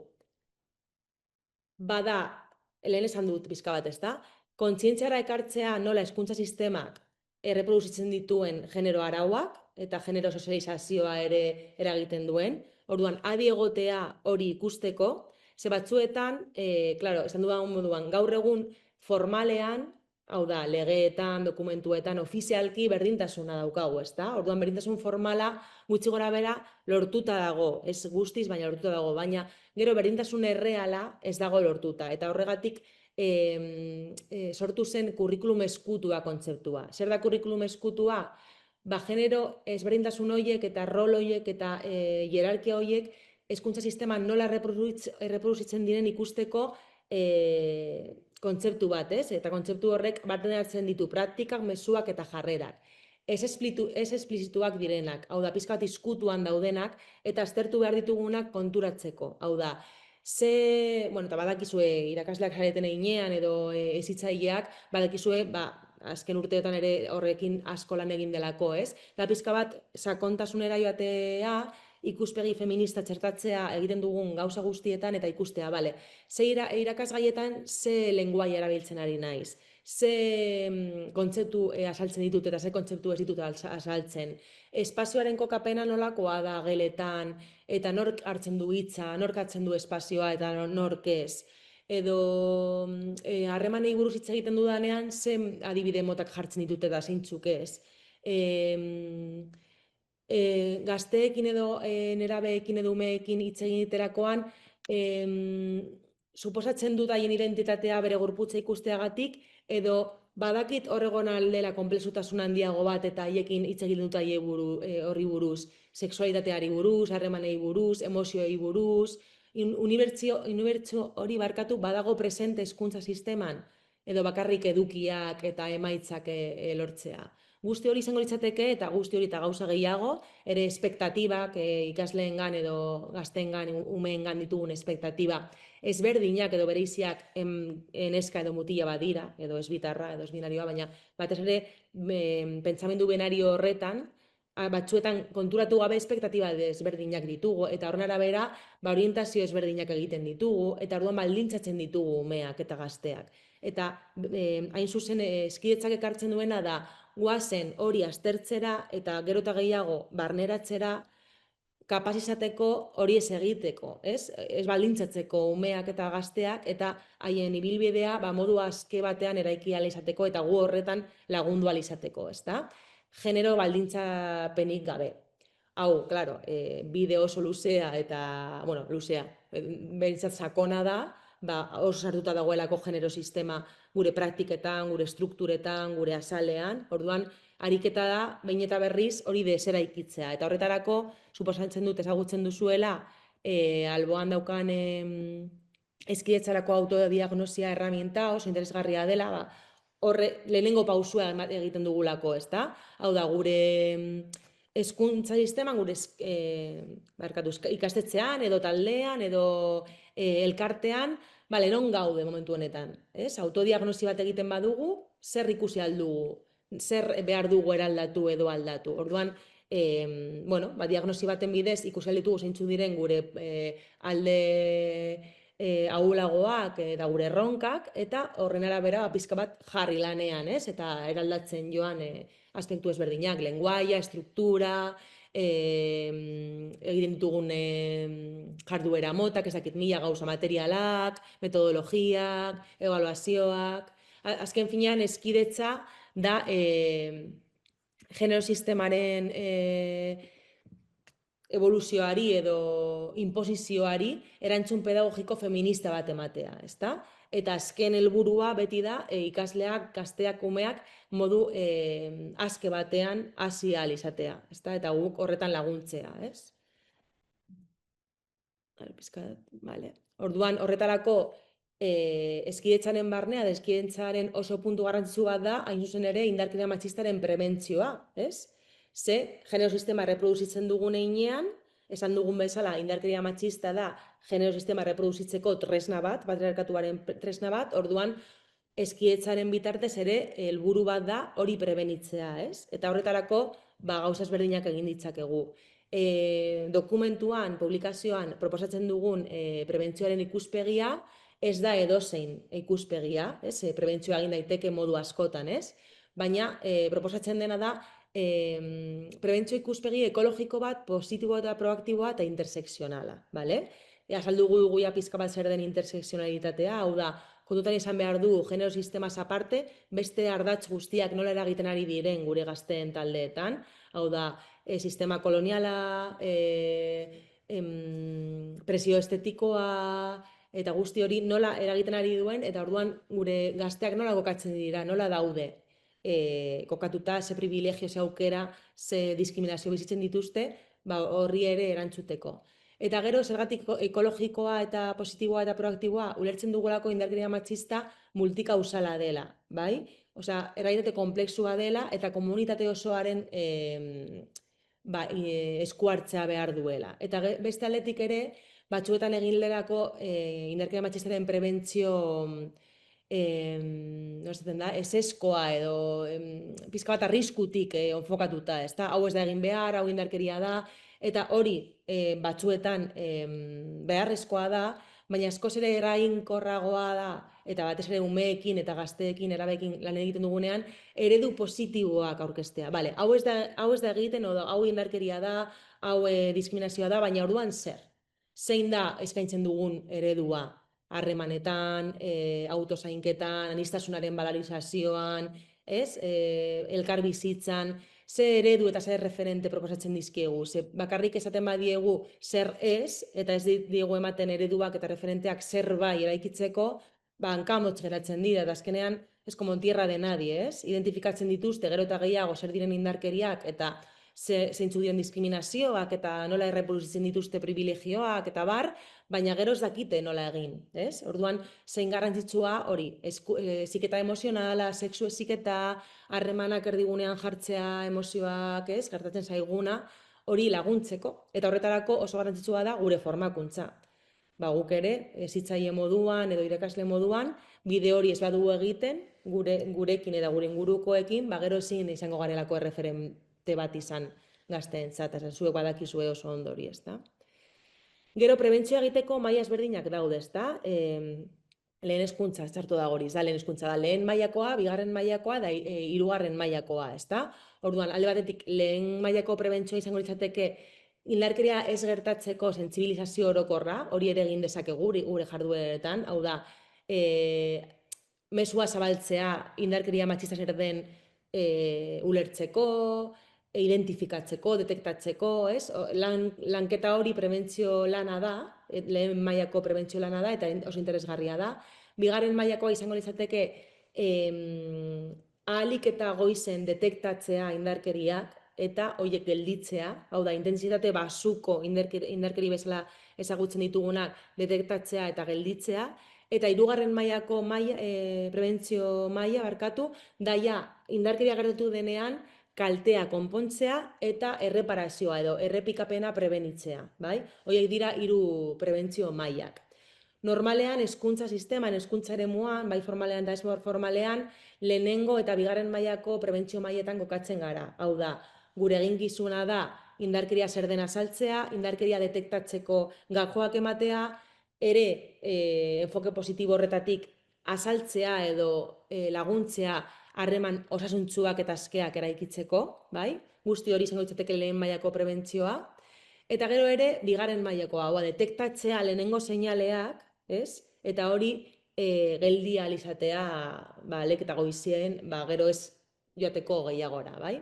Bada, lehen esan dut pizka bat, ezta? Kontzientziara ekartzea nola hezkuntza sistemak erreproduzitzen dituen genero arauak eta genero sozializazioa ere eragiten duen. Orduan, adi egotea hori ikusteko, ze batzuetan, claro, esan dudan moduan, gaur egun formalean, hau da, legeetan, dokumentuetan, ofizialki berdintasuna daukagu, ezta? Orduan, berdintasun formala gutxi gora bera lortuta dago, ez guztiz, baina lortuta dago, baina gero berdintasun erreala ez dago lortuta, eta horregatik sortu zen kurrikulum ezkutua kontzeptua. Zer da kurrikulum ezkutua? Genero ezberdintasun horiek eta rol horiek eta hierarkia horiek hezkuntza sisteman nola erreproduzitzen diren ikusteko kontzeptu bat, ez? Eta kontzeptu horrek barneratzen ditu praktikak, mezuak eta jarrerak. Ez esplizituak direnak, hau da, pizka bat izkutuan daudenak, eta aztertu behar ditugunak konturatzeko, hau da, eta badakizue irakasleak zareten einean edo hezitzaileak, badakizue, azken urteotan ere horrekin asko lan egin delako, ez? Da pizka bat sakontasunera joatea, ikuspegi feminista txertatzea egiten dugun gauza guztietan eta ikustea, bale, ze irakasgaietan ze lenguai erabiltzen ari naiz, ze kontzeptu azaltzen ditut eta ze kontzeptu ez ditut azaltzen, espazioaren kokapena nolakoa da geletan, eta nork hartzen du hitza, nork hartzen du espazioa eta nork ez, edo harremanei buruz hitz egiten dudanean ze adibide motak jartzen ditut eta zeintzuk ez. Gazteekin edo nerabeekin edo umeekin hitz egiterakoan suposatzen dut haien identitatea bere gorputza ikusteagatik edo badakit horregon aldela konplexutasun handiago bat eta haiekin hitz egiten dut horri buruz, sexualitateari buruz, harremanei buruz, emozioei buruz, unibertsio hori barkatu badago presente hezkuntza sisteman edo bakarrik edukiak eta emaitzak lortzea. Guzti hori izango litzateke eta guzti hori eta gauza gehiago, ere espektatibak ikasleengan edo gazteengan, umeengan ditugun espektatiba ezberdinak edo bereiziak neska edo mutila badira, edo ez bitarra, edo ez binarioa, baina batez ere pentsamendu benario horretan, batzuetan konturatu gabe espektatiba ezberdinak ditugu, eta horren arabera orientazio ezberdinak egiten ditugu, eta orduan baldintzatzen ditugu umeak eta gazteak. Eta hain zuzen hezkidetzak ekartzen duena da, guazen hori aztertzera eta gero eta gehiago barneratzera kapaz izateko hori ez egiteko, ez? Ez baldintzatzeko umeak eta gazteak eta haien ibilbidea modu aske batean eraiki ahal izateko eta gu horretan lagundu ahal izateko, ezta? Genero baldintzapenik gabe. Hau, claro, bide oso luzea eta, bueno, luzea, behintzat sakona da, oso sartuta dagoelako genero sistema gure praktiketan, gure strukturetan, gure azalean, orduan, ariketa da, behin eta berriz, hori desera ikitzea. Eta horretarako, suposatzen dut ezagutzen duzuela, alboan daukan hezkidetzarako autodiagnosia erramienta oso interesgarria dela, horre lehenengo pausua egiten dugulako, ezta? Hau da, gure hezkuntza sisteman, gure ikastetxean, edo taldean, edo elkartean, non gaude momentu honetan, ez? Autodiagnosi bat egiten badugu, zer ikusi aldugu, zer behar dugu eraldatu edo aldatu. Orduan, diagnosi baten bidez ikusi alditugu zeintzu diren gure alde ahulagoak eta gure erronkak, eta horren arabera pizka bat jarri lanean, ez? Eta eraldatzen joan aspektu ezberdinak, lenguaia, estruktura, egiten ditugun jarduera motak, ez dakit mila gauza materialak, metodologiak, ebaluazioak. Azken finean hezkidetza da genero sistemaren evoluzioari edo inposizioari erantzun pedagogiko feminista bat ematea, ezta? Eta azken helburua beti da ikasleak, gazteak, umeak modu aske batean hasi ahal izatea, ezta? Eta guk horretan laguntzea, ez? Vale. Orduan, horretarako hezkidetzaren barnea, hezkidetzaren oso puntu garrantzitsu bat da, hain zuzen ere, indarkeria matxistaren prebentzioa, ez? Ze, genero sistema reproduzitzen dugun heinean, esan dugun bezala, indarkeria matxista da genero sistema reproduzitzeko tresna bat, patriarkatuaren tresna bat, orduan, hezkidetzaren bitartez ere helburu bat da hori prebenitzea, ez? Eta horretarako, gauza ezberdinak egin ditzakegu. Dokumentuan, publikazioan, proposatzen dugun prebentzioaren ikuspegia, ez da edozein ikuspegia, ez? Prebentzioa egin daiteke modu askotan, ez? Baina proposatzen dena da prebentzio ikuspegi ekologiko bat, positiboa eta proaktiboa eta intersekzionala, bale? Azaldu dugu ja pizka bat zer den intersekzionalitatea, hau da, kontutan izan behar du genero sistemaz aparte, beste ardatz guztiak nola eragiten ari diren gure gazteen taldeetan, hau da, sistema koloniala, presio estetikoa, eta guzti hori nola eragiten ari duen, eta orduan gure gazteak nola kokatzen dira, nola daude kokatuta, ze privilegio, ze aukera, ze diskriminazio bizitzen dituzte, horri ere erantzuteko. Eta gero, zergatik ekologikoa eta positiboa eta proaktiboa, ulertzen dugulako indarkeria matxista multikausala dela, bai? Osea, errealitate konplexua dela eta komunitate osoaren eskuartzea behar duela. Eta beste aldetik ere, batzuetan egin lerako indarkeria matxistaren prebentzio eseskoa edo pizka bat arriskutik enfokatuta, ezta? Hau ez da egin behar, hau indarkeria da, eta hori batzuetan beharrezkoa da, baina askoz ere eraginkorragoa da, eta batez ere umeekin eta gazteekin, erabekin lan egiten dugunean, eredu positiboak aurkeztea. Bale, hau ez da egiten, hau indarkeria da, hau diskriminazioa da, baina orduan zer? Zein da eskaintzen dugun eredua? Harremanetan, autozainketan, aniztasunaren balarizazioan, elkar bizitzan, ze eredu eta zer referente proposatzen dizkiegu. Ze bakarrik esaten badiegu zer ez, eta ez diegu ematen ereduak eta referenteak zer bai eraikitzeko, hankamotz geratzen dira, eta azkenean, ez como tierra de nadie, ez? Identifikatzen dituzte, gero eta gehiago zer diren indarkeriak, eta zeintzu diren diskriminazioak, eta nola erreproduzitzen dituzte privilegioak, eta bar, baina gero ez dakite nola egin, ez? Orduan, zein garrantzitsua hori, heziketa emozionala, sexu heziketa, harremanak erdigunean jartzea emozioak, ez? Gertatzen zaiguna, hori laguntzeko, eta horretarako oso garrantzitsua da gure formakuntza. Guk ere, hezitzaile moduan edo irakasle moduan, bide hori ez badugu egiten, gurekin eta gure ingurukoekin, gero ezin izango garelako erreferente bat izan gazteentzat, zuek badakizue oso ondo hori, ezta? Gero, prebentzioa egiteko maila ezberdinak daude, ezta? Lehen hezkuntza, txartu da hori, lehen hezkuntza da, lehen mailakoa, bigarren mailakoa da hirugarren mailakoa, ezta? Orduan, alde batetik, lehen mailako prebentzioa izango litzateke indarkeria ez gertatzeko sentsibilizazio orokorra, hori ere egin dezakegu gure jardueretan, hau da, mezua zabaltzea indarkeria matxista zer den ulertzeko, identifikatzeko, detektatzeko, ez? Lanketa hori prebentzio lana da, lehen mailako prebentzio lana da, eta oso interesgarria da. Bigarren mailakoa izango litzateke ahalik eta goizen detektatzea indarkeriak, eta horiek gelditzea, hau da, intentsitate basuko indarkeri bezala ezagutzen ditugunak detektatzea eta gelditzea, eta hirugarren mailako prebentzio maila daia indarkeria gertatu denean kaltea konpontzea eta erreparazioa edo errepikapena prebenitzea, bai? Horiek dira 3 prebentzio mailak. Normalean, hezkuntza sisteman, hezkuntza eremuan, bai formalean eta ez formalean, lehenengo eta bigarren mailako prebentzio mailetan kokatzen gara. Hau da, gure eginkizuna da indarkeria zer den azaltzea, indarkeria detektatzeko gakoak ematea, ere enfoke positibo horretatik azaltzea edo laguntzea harreman osasuntsuak eta askeak eraikitzeko, bai? Guzti hori izango litzateke lehen mailako prebentzioa. Eta gero ere, bigarren mailakoa, detektatzea lehenengo seinaleak, ez? Eta hori geldi ahal izatea lek eta goizien, gero ez joateko gehiagora, bai?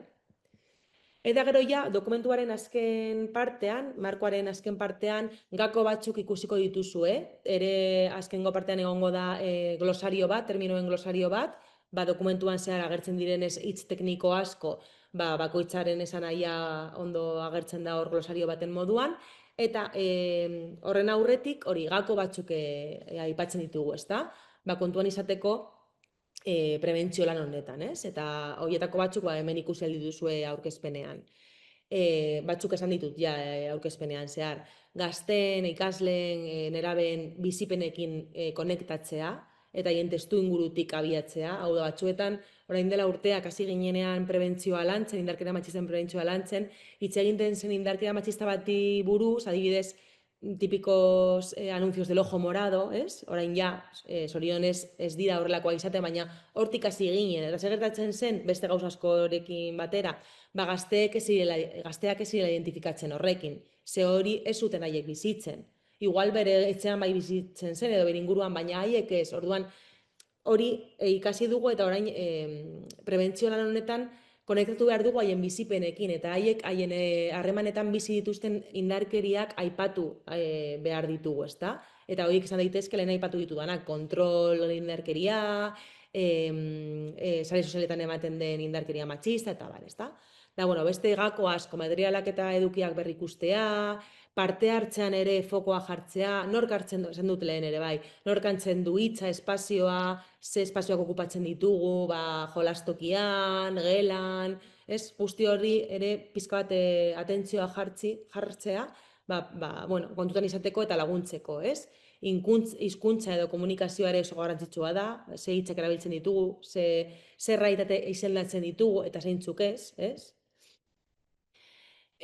Eta gero ja, dokumentuaren azken partean, markoaren azken partean, gako batzuk ikusiko dituzue. Ere azkengo partean egongo da glosario bat, terminoen glosario bat, dokumentuan zehar agertzen direnez hitz tekniko asko, bakoitzaren esanahia ondo agertzen da hor glosario baten moduan, eta horren aurretik hori gako batzuk aipatzen ditugu, ezta? Kontuan izateko prebentzio lan honetan, ez? Eta horietako batzuk hemen ikusi aldi duzue aurkezpenean. Batzuk esan ditut ja aurkezpenean zehar. Gazteen, ikasleen, nerabeen bizipenekin konektatzea eta hien testu ingurutik abiatzea. Hau da, batzuetan, orain dela urteak hasi ginenean prebentzioa lantzen, indarkeria matxisten prebentzioa lantzen, hitz egiten zen indarkeria matxista bati buruz, adibidez, típicos anuncios del ojo morado, ez? Orain ja, zorionez ez dira horrelakoa izate, baina hortik hasi ginen, eta segertatzen zen, beste gauza askorekin batera, gazteak ez zirela identifikatzen horrekin, ze hori ez zuten haiek bizitzen. Igual bere etxean bai bizitzen zen, edo bere inguruan, baina haiek ez, orduan hori ikasi dugu eta orain prebentzio lan honetan konektatu behar dugu haien bizipenekin, eta haiek haien harremanetan bizi dituzten indarkeriak aipatu behar ditugu, ezta? Eta horiek izan daitezke lehen aipatu ditudanak, kontrol indarkeria, sare sozialetan ematen den indarkeria matxista, eta bar, ezta? Da, bueno, beste gako asko, materialak eta edukiak berrikustea, parte hartzean ere fokoa jartzea, nork hartzen du, esan dut lehen ere bai, nork hartzen du hitza, espazioa, ze espazioak okupatzen ditugu, jolastokian, gelan, ez? Guzti hori ere pizka bat atentzioa jartzea, bueno, kontutan izateko eta laguntzeko, ez? Hizkuntza edo komunikazioa ere oso garrantzitsua da, ze hitzak erabiltzen ditugu, ze realitate izendatzen ditugu eta zeintzuk ez?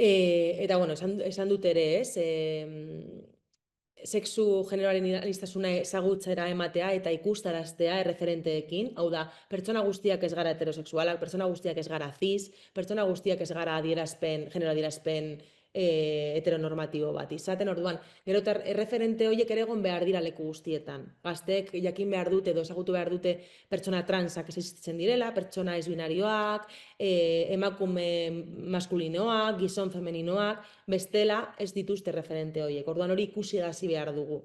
Eta, bueno, esan dut ere, ez? Sexu generoaren aniztasuna ezagutzera ematea eta ikustaraztea erreferenteekin, hau da, pertsona guztiak ez gara heterosexualak, pertsona guztiak ez gara cis, pertsona guztiak ez gara genero adierazpen heteronormatibo bat izaten, orduan, gero erreferente horiek ere egon behar dira leku guztietan. Gazteek jakin behar dute edo ezagutu behar dute pertsona transak existitzen direla, pertsona ez-binarioak, emakume maskulinoak, gizon femeninoak, bestela ez dituzte referente horiek. Orduan hori ikusi hasi behar dugu.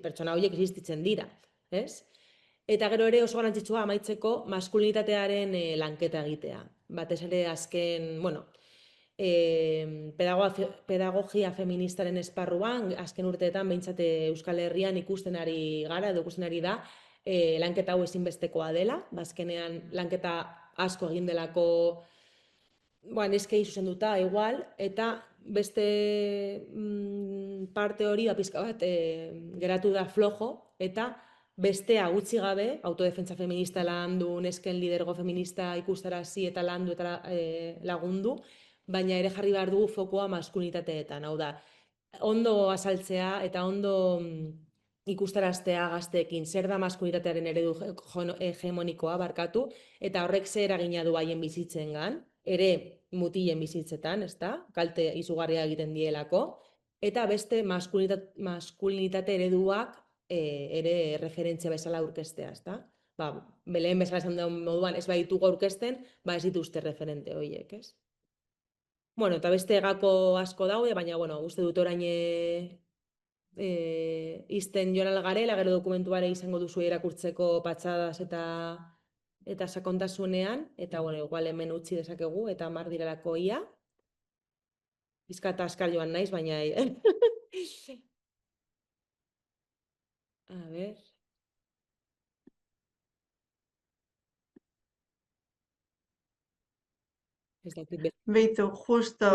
Pertsona horiek existitzen dira, ez? Eta gero ere oso garrantzitsua amaitzeko maskulinitatearen lanketa egitea. Batez ere azken, bueno, pedagogia feministaren esparruan, azken urteetan behintzat Euskal Herrian ikusten ari gara, edo ikusten ari da, lanketa hau ezinbestekoa dela, azkenean lanketa asko egin delako neskei zuzenduta igual, eta beste parte hori pizka bat geratu da flojo, eta bestea utzi gabe, autodefentsa feminista landu, nesken lidergo feminista ikustarazi eta landu eta lagundu, baina ere jarri behar dugu fokoa maskulinitateetan, hau da, ondo azaltzea eta ondo ikustaraztea gazteekin zer da maskulinitatearen eredu hegemonikoa barkatu, eta horrek zer eragina du haien bizitzengan, ere mutilen bizitzetan, ezta? Kalte izugarria egiten dielako, eta beste maskulinitate ereduak ere referentzia bezala aurkeztea, ezta? Beleen bezala esan duen moduan ez baditugu aurkezten, ez dituzte referente horiek, ez? Bueno, eta beste gako asko daude, baina, bueno, uste dut orain izten joan algarela, gero dokumentuare izango duzu irakurtzeko patxadas eta sakontasunean, eta, bueno, igual hemen utzi dezakegu, eta mar direlako ia. Bizka eta askar joan naiz, baina... A ver...
Beitu, justo,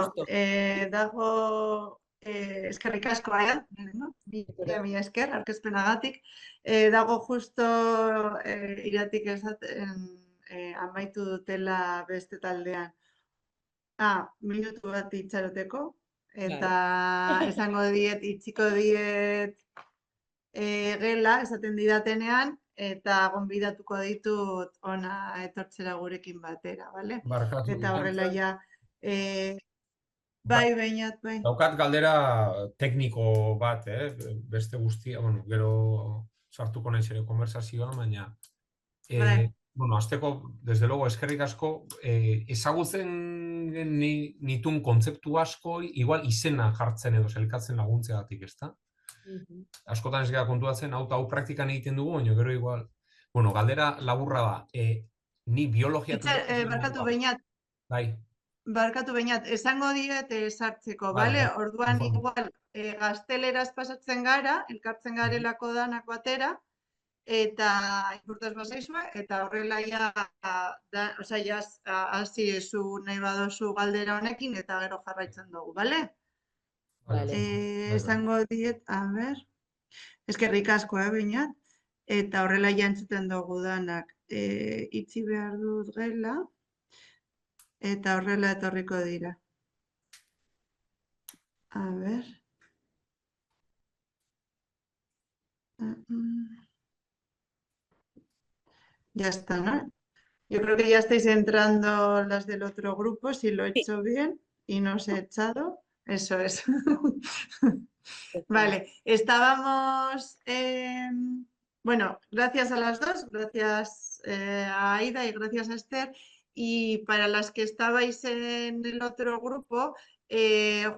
dago eskerrik asko, mila esker, aurkezpenagatik, dago justo iratik esaten amaitu dutela beste taldean. Minutu bat itxaroteko, eta esango diet, itxiko diet gela, esaten didatenean, eta gonbidatuko ditut ona etortzera gurekin batera, bale?
Barkatu.
Eta horrela ja, bai, Beñat, bai.
Daukat galdera tekniko bat, beste guztia, bueno, gero sartuko naiz ere konversazioa, baina, bueno, azteko, desde luego, eskerrik asko, ezagutzen nituen kontzeptu asko, igual izena jartzen edo selkatzen laguntzeagatik, ezta? Askotan ez gara kontuatzen, hau praktikan egiten dugu, baina gero igual... Bueno, galdera laburra da, ni biologia...
Barkatu Beñat,
Bai.
Barkatu Beñat, esango diet sartzeko, bale? Orduan igual gazteleraz pasatzen gara, elkartzen garelako danak batera, eta ipurtaz bazaizue, eta horrela ja, hasi zu nahi badozu galdera honekin, eta gero jarraitzen dugu, bale? Esango diet, a ber, eskerrik asko, Beñat, eta horrela ja entzuten dugu danak. Itxi behar dut gela, eta horrela etorriko dira. A ver. Ya está, ¿no? Yo creo que ya estáis entrando las del otro grupo, si lo he hecho bien y no os he echado. Eso es. Vale, estábamos... bueno, gracias a las dos, gracias a Aida y gracias a Esther. Y para las que estabais en el otro grupo,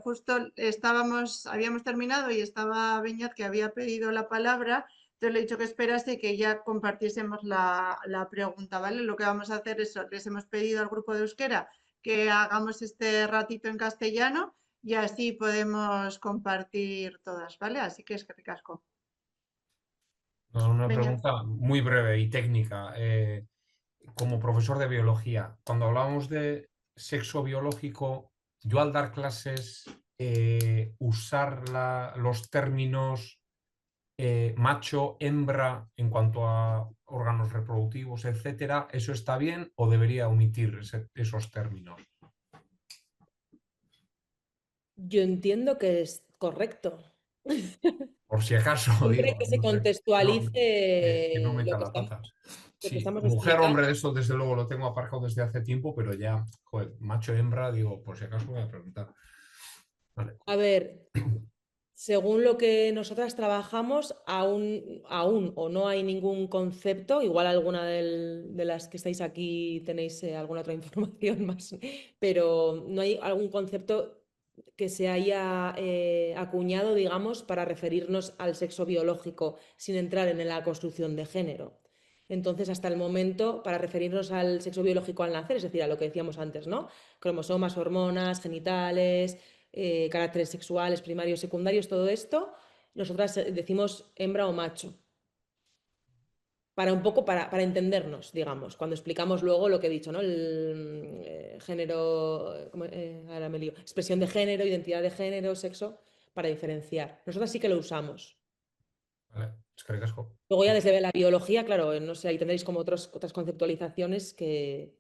justo habíamos terminado y estaba Beñat que había pedido la palabra. Entonces le he dicho que esperase y que ya compartiésemos la pregunta, ¿vale? Lo que vamos a hacer es, les hemos pedido al grupo de euskera que hagamos este ratito en castellano y así podemos compartir todas, ¿vale? Así que es que ricasco.
Una pregunta muy breve y técnica. Como profesor de biología, cuando hablamos de sexo biológico, yo al dar clases, usar los términos macho, hembra en cuanto a órganos reproductivos, etcétera, ¿eso está bien o debería omitir esos términos?
Yo entiendo que es correcto.
Por si acaso,
Siempre
digo,
que se
no sé,
contextualice
que no
lo
meta
que
la pata. Sí,
estamos
mujer,
explicando.
hombre, eso desde luego lo tengo aparcado desde hace tiempo, pero ya, joder, macho, hembra, digo, por si acaso voy a preguntar. Vale.
A ver, según lo que nosotras trabajamos, aún o no hay ningún concepto, igual alguna de las que estáis aquí tenéis alguna otra información más, pero no hay algún concepto que se haya acuñado, digamos, para referirnos al sexo biológico sin entrar en la construcción de género. Entonces, hasta el momento, para referirnos al sexo biológico al nacer, es decir, a lo que decíamos antes, ¿no? Cromosomas, hormonas, genitales, caracteres sexuales, primarios, secundarios, todo esto, nosotras decimos hembra o macho. Para un poco, para entendernos, digamos, cuando explicamos luego lo que he dicho, ¿no? El género, ahora me lío, expresión de género, identidad de género, sexo, para diferenciar. Nosotras sí que lo usamos.
Vale, es que ricasco.
Luego ya desde la biología, claro, no sé, ahí tendréis como otras conceptualizaciones que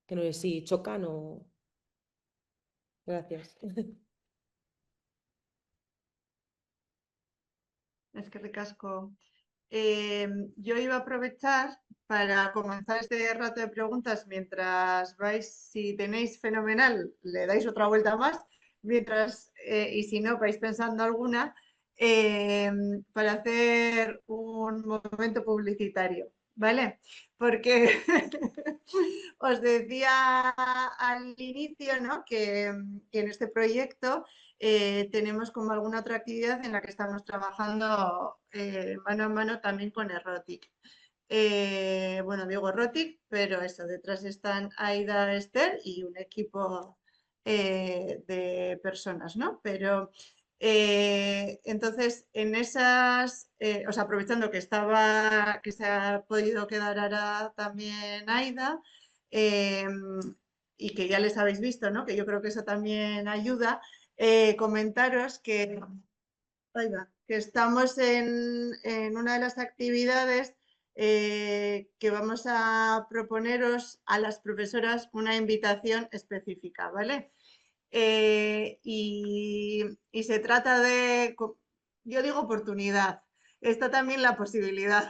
no sé si chocan o... Gracias.
Es que ricasco. Yo iba a aprovechar para comenzar este rato de preguntas mientras vais, si tenéis fenomenal, le dais otra vuelta más, mientras, y si no, vais pensando alguna, para hacer un momento publicitario, ¿vale? Porque os decía al inicio, ¿no? que en este proyecto tenemos como alguna otra actividad en la que estamos trabajando mano a mano también con Erotic. Bueno, digo Erotic, pero eso, detrás están Aida, Esther y un equipo de personas, ¿no? Pero entonces, en esas, o sea, aprovechando que se ha podido quedar ahora también Aida, y que ya les habéis visto, ¿no? Que yo creo que eso también ayuda. Comentaros que, que estamos en una de las actividades que vamos a proponeros a las profesoras una invitación específica, ¿vale? Y se trata de, yo digo oportunidad, está también la posibilidad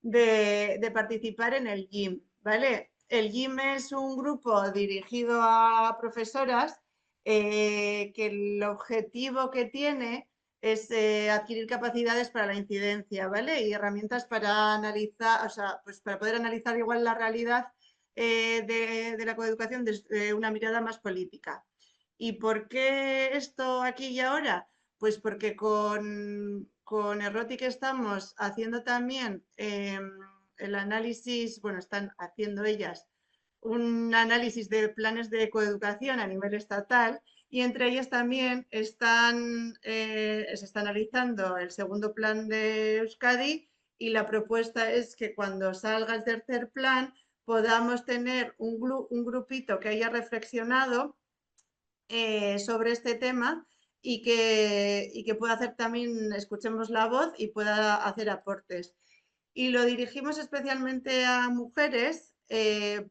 de participar en el GYM, ¿vale? El GYM es un grupo dirigido a profesoras que el objetivo que tiene es adquirir capacidades para la incidencia, ¿vale? Y herramientas para analizar, o sea, pues para poder analizar igual la realidad de la coeducación desde una mirada más política. ¿Y por qué esto aquí y ahora? Pues porque con Errotic estamos haciendo también el análisis, bueno, están haciendo ellas un análisis de planes de coeducación a nivel estatal y entre ellas también se está analizando el segundo plan de Euskadi y la propuesta es que cuando salga el tercer plan podamos tener un grupito que haya reflexionado sobre este tema y que pueda hacer también, escuchemos la voz y pueda hacer aportes. Y lo dirigimos especialmente a mujeres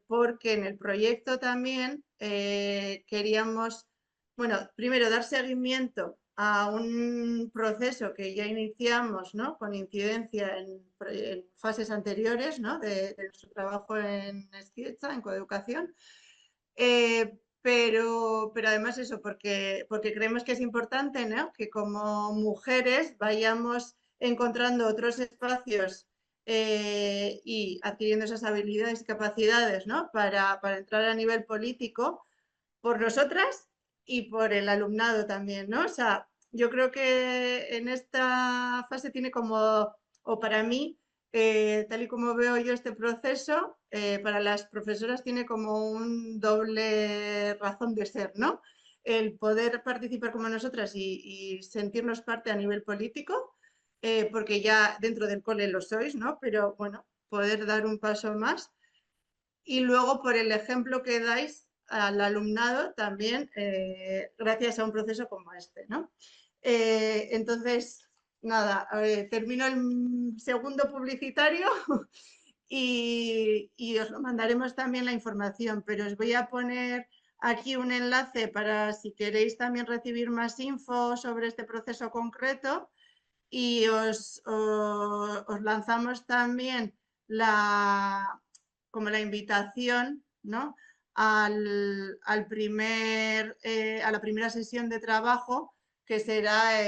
porque en el proyecto también queríamos, bueno, primero dar seguimiento a un proceso que ya iniciamos, ¿no? Con incidencia en fases anteriores, ¿no? de nuestro trabajo en Esquietza, en coeducación. Pero además eso, porque creemos que es importante, ¿no? Que como mujeres vayamos encontrando otros espacios y adquiriendo esas habilidades y capacidades, ¿no? Para entrar a nivel político por nosotras y por el alumnado también, ¿no? O sea, yo creo que en esta fase tiene como, o para mí, tal y como veo yo este proceso, para las profesoras tiene como un doble razón de ser, ¿no? El poder participar como nosotras y sentirnos parte a nivel político, porque ya dentro del cole lo sois, ¿no? Pero bueno, poder dar un paso más. Y luego por el ejemplo que dais al alumnado también, gracias a un proceso como este, ¿no? Entonces, nada, termino el segundo publicitario y os lo mandaremos también la información, pero os voy a poner aquí un enlace para si queréis también recibir más info sobre este proceso concreto y os lanzamos también como la invitación, ¿no? a la primera sesión de trabajo que será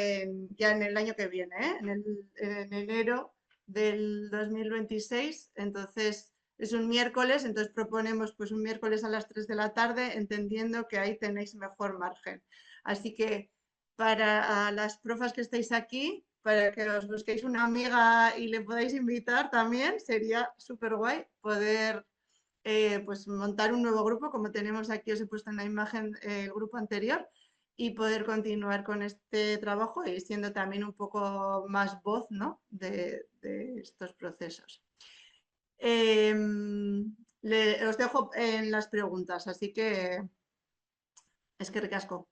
ya en el año que viene, en enero del 2026. Entonces es un miércoles, entonces proponemos pues un miércoles a las 3 de la tarde, entendiendo que ahí tenéis mejor margen. Así que para las profas que estáis aquí, para que os busquéis una amiga y le podáis invitar también, sería súper guay poder pues montar un nuevo grupo, como tenemos aquí, os he puesto en la imagen el grupo anterior, y poder continuar con este trabajo y siendo también un poco más voz, ¿no? de estos procesos. Os dejo en las preguntas, así que es que ricasco.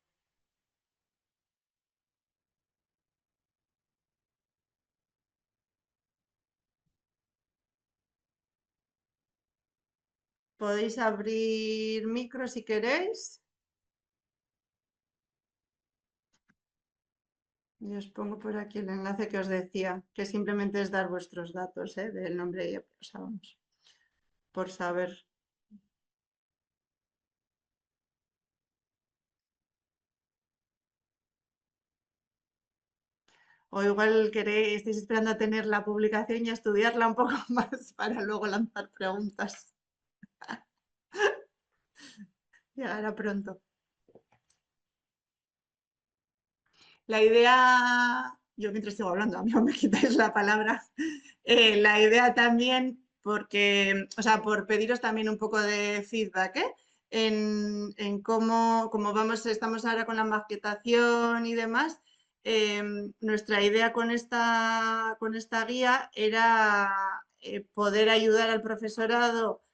Podéis abrir micro si queréis. Y os pongo por aquí el enlace que os decía, que simplemente es dar vuestros datos del nombre y apellidos, vamos, por saber. O igual estáis esperando a tener la publicación y a estudiarla un poco más para luego lanzar preguntas. Llegará pronto. La idea, yo mientras sigo hablando, a mí no me quitáis la palabra, la idea también, porque, o sea, por pediros también un poco de feedback, en cómo estamos ahora con la maquetación y demás. Nuestra idea con esta guía era poder ayudar al profesorado,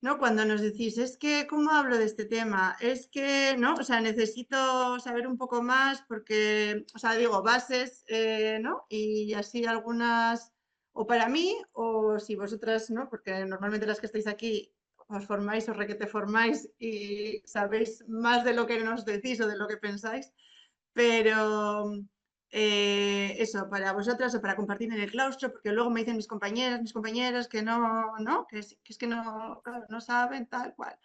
¿no? Cuando nos decís, es que, ¿cómo hablo de este tema? Es que, ¿no? O sea, necesito saber un poco más porque, o sea, digo, bases, ¿no? Y así algunas, o para mí, o si vosotras, ¿no? Porque normalmente las que estáis aquí os formáis o requete formáis y sabéis más de lo que nos decís o de lo que pensáis, pero eso, para vosotras o para compartir en el claustro, porque luego me dicen mis compañeros que no, que es que no, claro, no saben tal cual.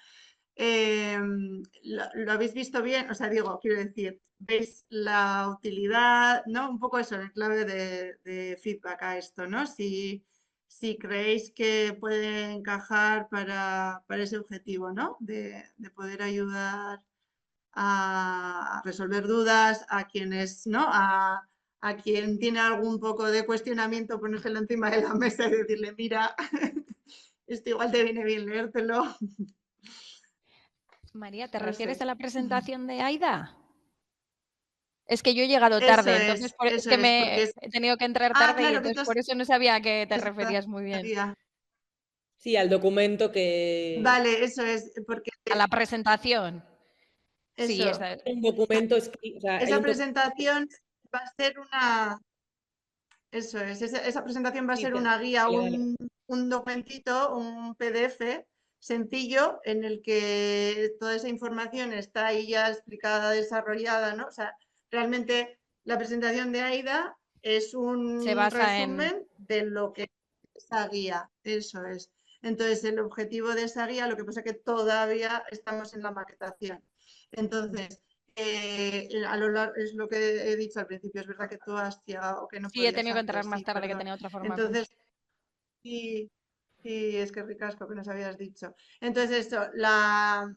¿Lo habéis visto bien? O sea, digo, quiero decir, ¿veis la utilidad, ¿no? Un poco eso, en clave de feedback a esto, ¿no? Si si creéis que puede encajar para ese objetivo, ¿no? De poder ayudar a resolver dudas a quienes, ¿no? A quien tiene algún poco de cuestionamiento, ponérselo encima de la mesa y decirle, mira, esto igual te viene bien leértelo.
María, ¿te
No
refieres
sé.
a la presentación de Aida? Es que yo he llegado
Eso
tarde, entonces es que
porque es...
he tenido que entrar
Ah,
tarde y
claro, que
entonces
tú
por eso no sabía a qué te
has
referías muy bien.
Sí, al documento que...
Vale, eso es, porque
A la presentación. Sí,
eso,
Un documento escrito, o sea, hay
esa
un
presentación va a ser una, eso es, esa presentación va a
sí,
ser una guía,
dale.
un documentito, un PDF sencillo en el que toda esa información está ahí ya explicada, desarrollada, ¿no? O sea, realmente la presentación de AIDA es
Se
un
basa en...
resumen de lo que es esa guía, eso es. Entonces, el objetivo de esa guía, lo que pasa es que todavía estamos en la maquetación. Entonces, a lo largo, es lo que he dicho al principio, es verdad que tú has llegado, que no
Sí, he
podías
tenido que entrar
antes,
más
sí,
tarde, que
perdón.
tenía otra forma de
Entonces, sí, sí, es que ricasco que nos habías dicho. Entonces, eso, la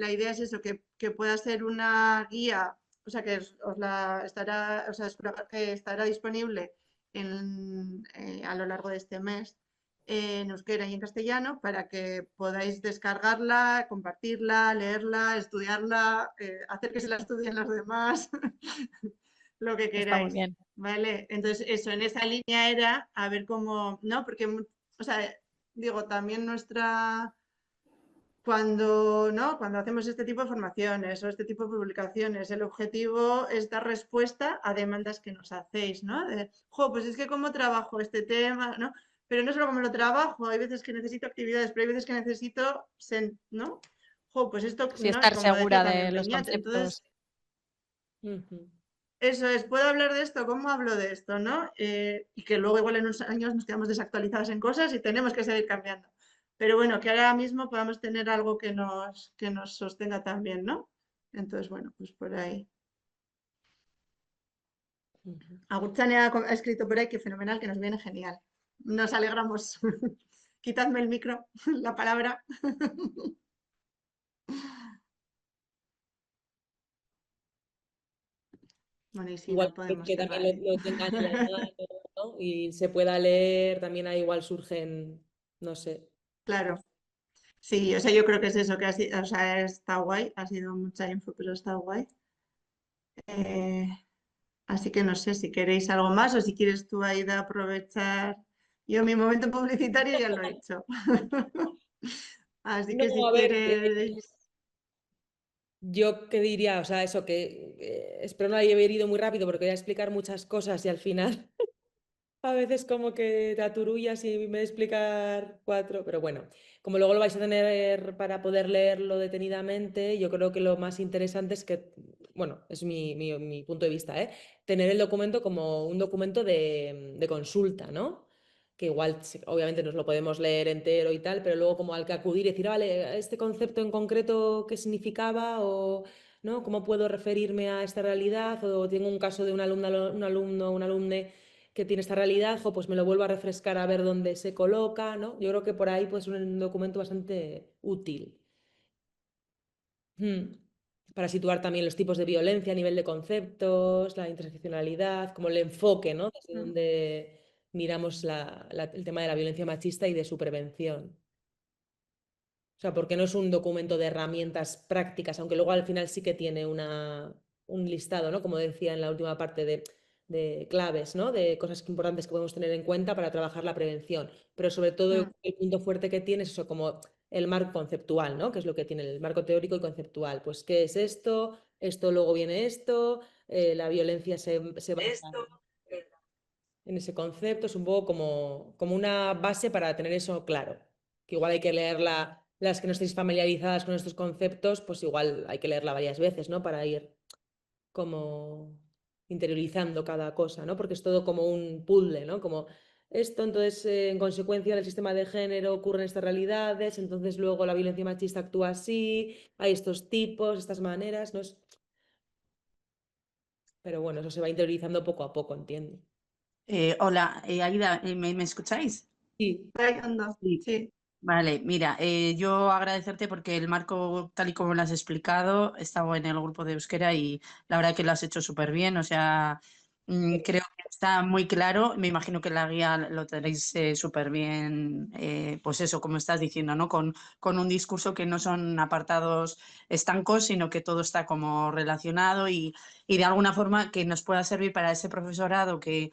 idea es eso, que pueda ser una guía, o sea, que os la estará, o sea, que estará disponible a lo largo de este mes en euskera y en castellano para que podáis descargarla, compartirla, leerla, estudiarla, hacer que se la estudien los demás, lo que
Está muy
queráis.
bien.
¿Vale? Entonces, eso, en esa línea era a ver cómo, ¿no? Porque, o sea, digo, también cuando, ¿no? Cuando hacemos este tipo de formaciones o este tipo de publicaciones, el objetivo es dar respuesta a demandas que nos hacéis, ¿no? De, pues es que cómo trabajo este tema, ¿no? Pero no solo cómo lo trabajo, hay veces que necesito actividades, pero hay veces que necesito, ¿no? Pues esto,
Sí,
¿no?
estar
Como decía
segura de
también
los
Beñat, entonces...
conceptos.
Eso es, ¿puedo hablar de esto? ¿Cómo hablo de esto? ¿No? Y que luego igual en unos años nos quedamos desactualizadas en cosas y tenemos que seguir cambiando. Pero bueno, que ahora mismo podamos tener algo que nos sostenga también, ¿no? Entonces, bueno, pues por ahí. Agurtzane ha escrito por ahí que fenomenal, que nos viene genial. Nos alegramos. Quitadme el micro, la palabra. Bueno, y si
Igual
no, podemos
que también
cerrar, ¿eh?
lo tengan a la mano, ¿no? Y se pueda leer, también ahí igual surgen, no sé.
Claro. Sí, o sea, yo creo que es eso, que o sea, está guay, ha sido mucha info, pero está guay. Eh, Así que no sé si queréis algo más o si quieres tú, Aida, aprovechar. Yo mi momento publicitario ya lo he hecho. Así
No,
que si
a ver,
quieres...
yo qué diría, o sea, eso que espero no haber ido muy rápido porque voy a explicar muchas cosas y al final a veces como que te aturullas y me voy a explicar cuatro, pero bueno, como luego lo vais a tener para poder leerlo detenidamente, yo creo que lo más interesante es que, bueno, es mi punto de vista, ¿eh? Tener el documento como un documento de consulta, ¿no? Que igual, obviamente, nos lo podemos leer entero y tal, pero luego como al que acudir y decir, vale, este concepto en concreto, ¿qué significaba? O, ¿no? ¿Cómo puedo referirme a esta realidad? O tengo un caso de un alumno, un alumne que tiene esta realidad, pues me lo vuelvo a refrescar a ver dónde se coloca, ¿no? Yo creo que por ahí pues, es un documento bastante útil. Para situar también los tipos de violencia a nivel de conceptos, la interseccionalidad, como el enfoque, ¿no? Desde donde miramos el tema de la violencia machista y de su prevención. O sea, porque no es un documento de herramientas prácticas, aunque luego al final sí que tiene un listado, ¿no? Como decía en la última parte de claves, ¿no? De cosas importantes que podemos tener en cuenta para trabajar la prevención. Pero sobre todo el punto fuerte que tiene es eso, como el marco conceptual, ¿no? Que es lo que tiene el marco teórico y conceptual. Pues, ¿qué es esto? Esto luego viene esto, la violencia se basa en ese concepto, es un poco como una base para tener eso claro. Que igual hay que leerla, las que no estéis familiarizadas con estos conceptos, pues igual hay que leerla varias veces, ¿no? Para ir como interiorizando cada cosa, ¿no? Porque es todo como un puzzle, ¿no? Como esto, entonces, en consecuencia del sistema de género ocurren estas realidades, entonces luego la violencia machista actúa así, hay estos tipos, estas maneras, ¿no? Pero bueno, eso se va interiorizando poco a poco, entiendo.
Hola, Aida, ¿me escucháis?
Sí,
Ahí ando,
Sí.
sí.
Vale, mira, yo agradecerte porque el marco, tal y como lo has explicado, estaba en el grupo de euskera y la verdad que lo has hecho súper bien. O sea, creo que está muy claro. Me imagino que la guía lo tenéis súper bien, pues eso, como estás diciendo, ¿no? Con un discurso que no son apartados estancos, sino que todo está como relacionado y de alguna forma que nos pueda servir para ese profesorado que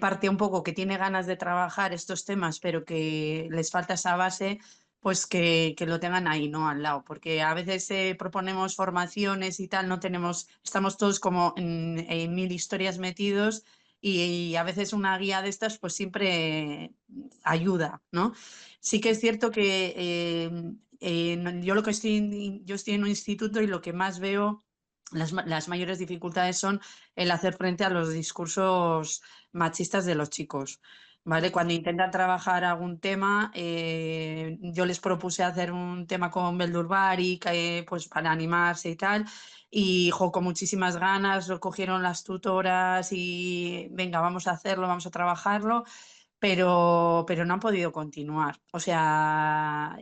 parte un poco, que tiene ganas de trabajar estos temas, pero que les falta esa base, pues que lo tengan ahí, ¿no? Al lado. Porque a veces proponemos formaciones y tal, no tenemos, estamos todos como en mil historias metidos y a veces una guía de estas pues siempre ayuda, ¿no? Sí que es cierto que yo lo que yo estoy en un instituto y lo que más veo, las mayores dificultades son el hacer frente a los discursos machistas de los chicos. ¿Vale? Cuando intentan trabajar algún tema, yo les propuse hacer un tema con Beldurbarik, pues para animarse y tal, y jo, con muchísimas ganas lo cogieron las tutoras y venga, vamos a hacerlo, vamos a trabajarlo, pero no han podido continuar. O sea,